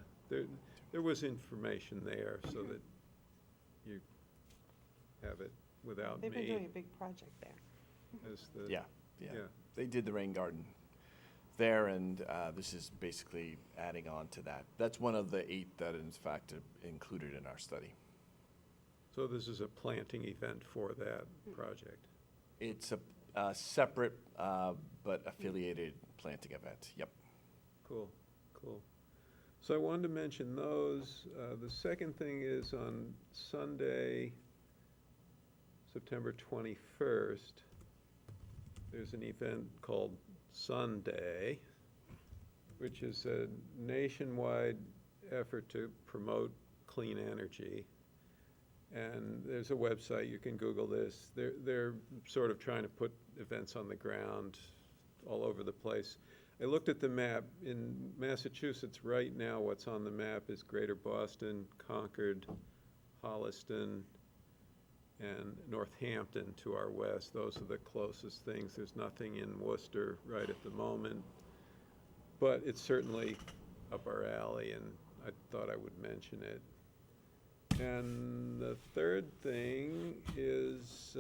there was information there so that you have it without me. They've been doing a big project there. As the, Yeah. They did the rain garden there, and this is basically adding on to that. That's one of the 8 that is in fact included in our study. So this is a planting event for that project. It's a separate but affiliated planting event. Yep. Cool. So I wanted to mention those. The second thing is on Sunday, September 21st, there's an event called Sunday, which is a nationwide effort to promote clean energy. And there's a website, you can Google this. They're sort of trying to put events on the ground all over the place. I looked at the map. In Massachusetts right now, what's on the map is Greater Boston, Concord, Holliston, and Northampton to our west. Those are the closest things. There's nothing in Worcester right at the moment, but it's certainly up our alley, and I thought I would mention it. And the third thing is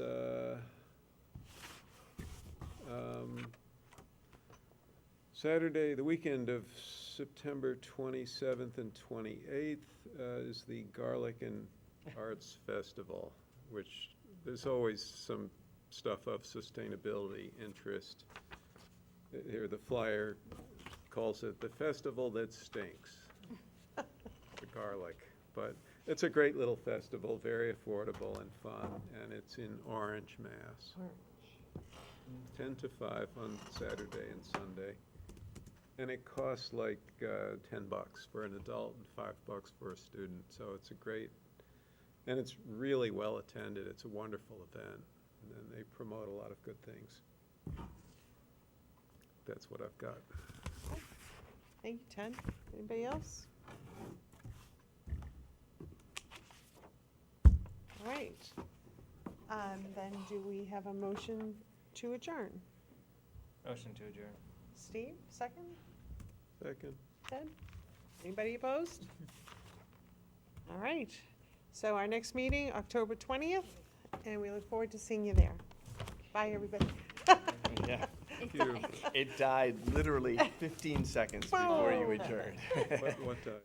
Saturday, the weekend of September 27th and 28th is the Garlic and Arts Festival, which there's always some stuff of sustainability interest. Here, the flyer calls it the festival that stinks, the garlic. But it's a great little festival, very affordable and fun, and it's in Orange, Mass. 10 to 5 on Saturday and Sunday. And it costs like $10 for an adult and $5 for a student. So it's a great, and it's really well attended. It's a wonderful event. And they promote a lot of good things. That's what I've got. Thank you, Ted. Anybody else? All right. Then do we have a motion to adjourn? Motion to adjourn. Steve, second? Second. Ted? Anybody opposed? All right. So our next meeting, October 20th, and we look forward to seeing you there. Bye, everybody. Yeah. Thank you. It died literally 15 seconds before you adjourned. What time?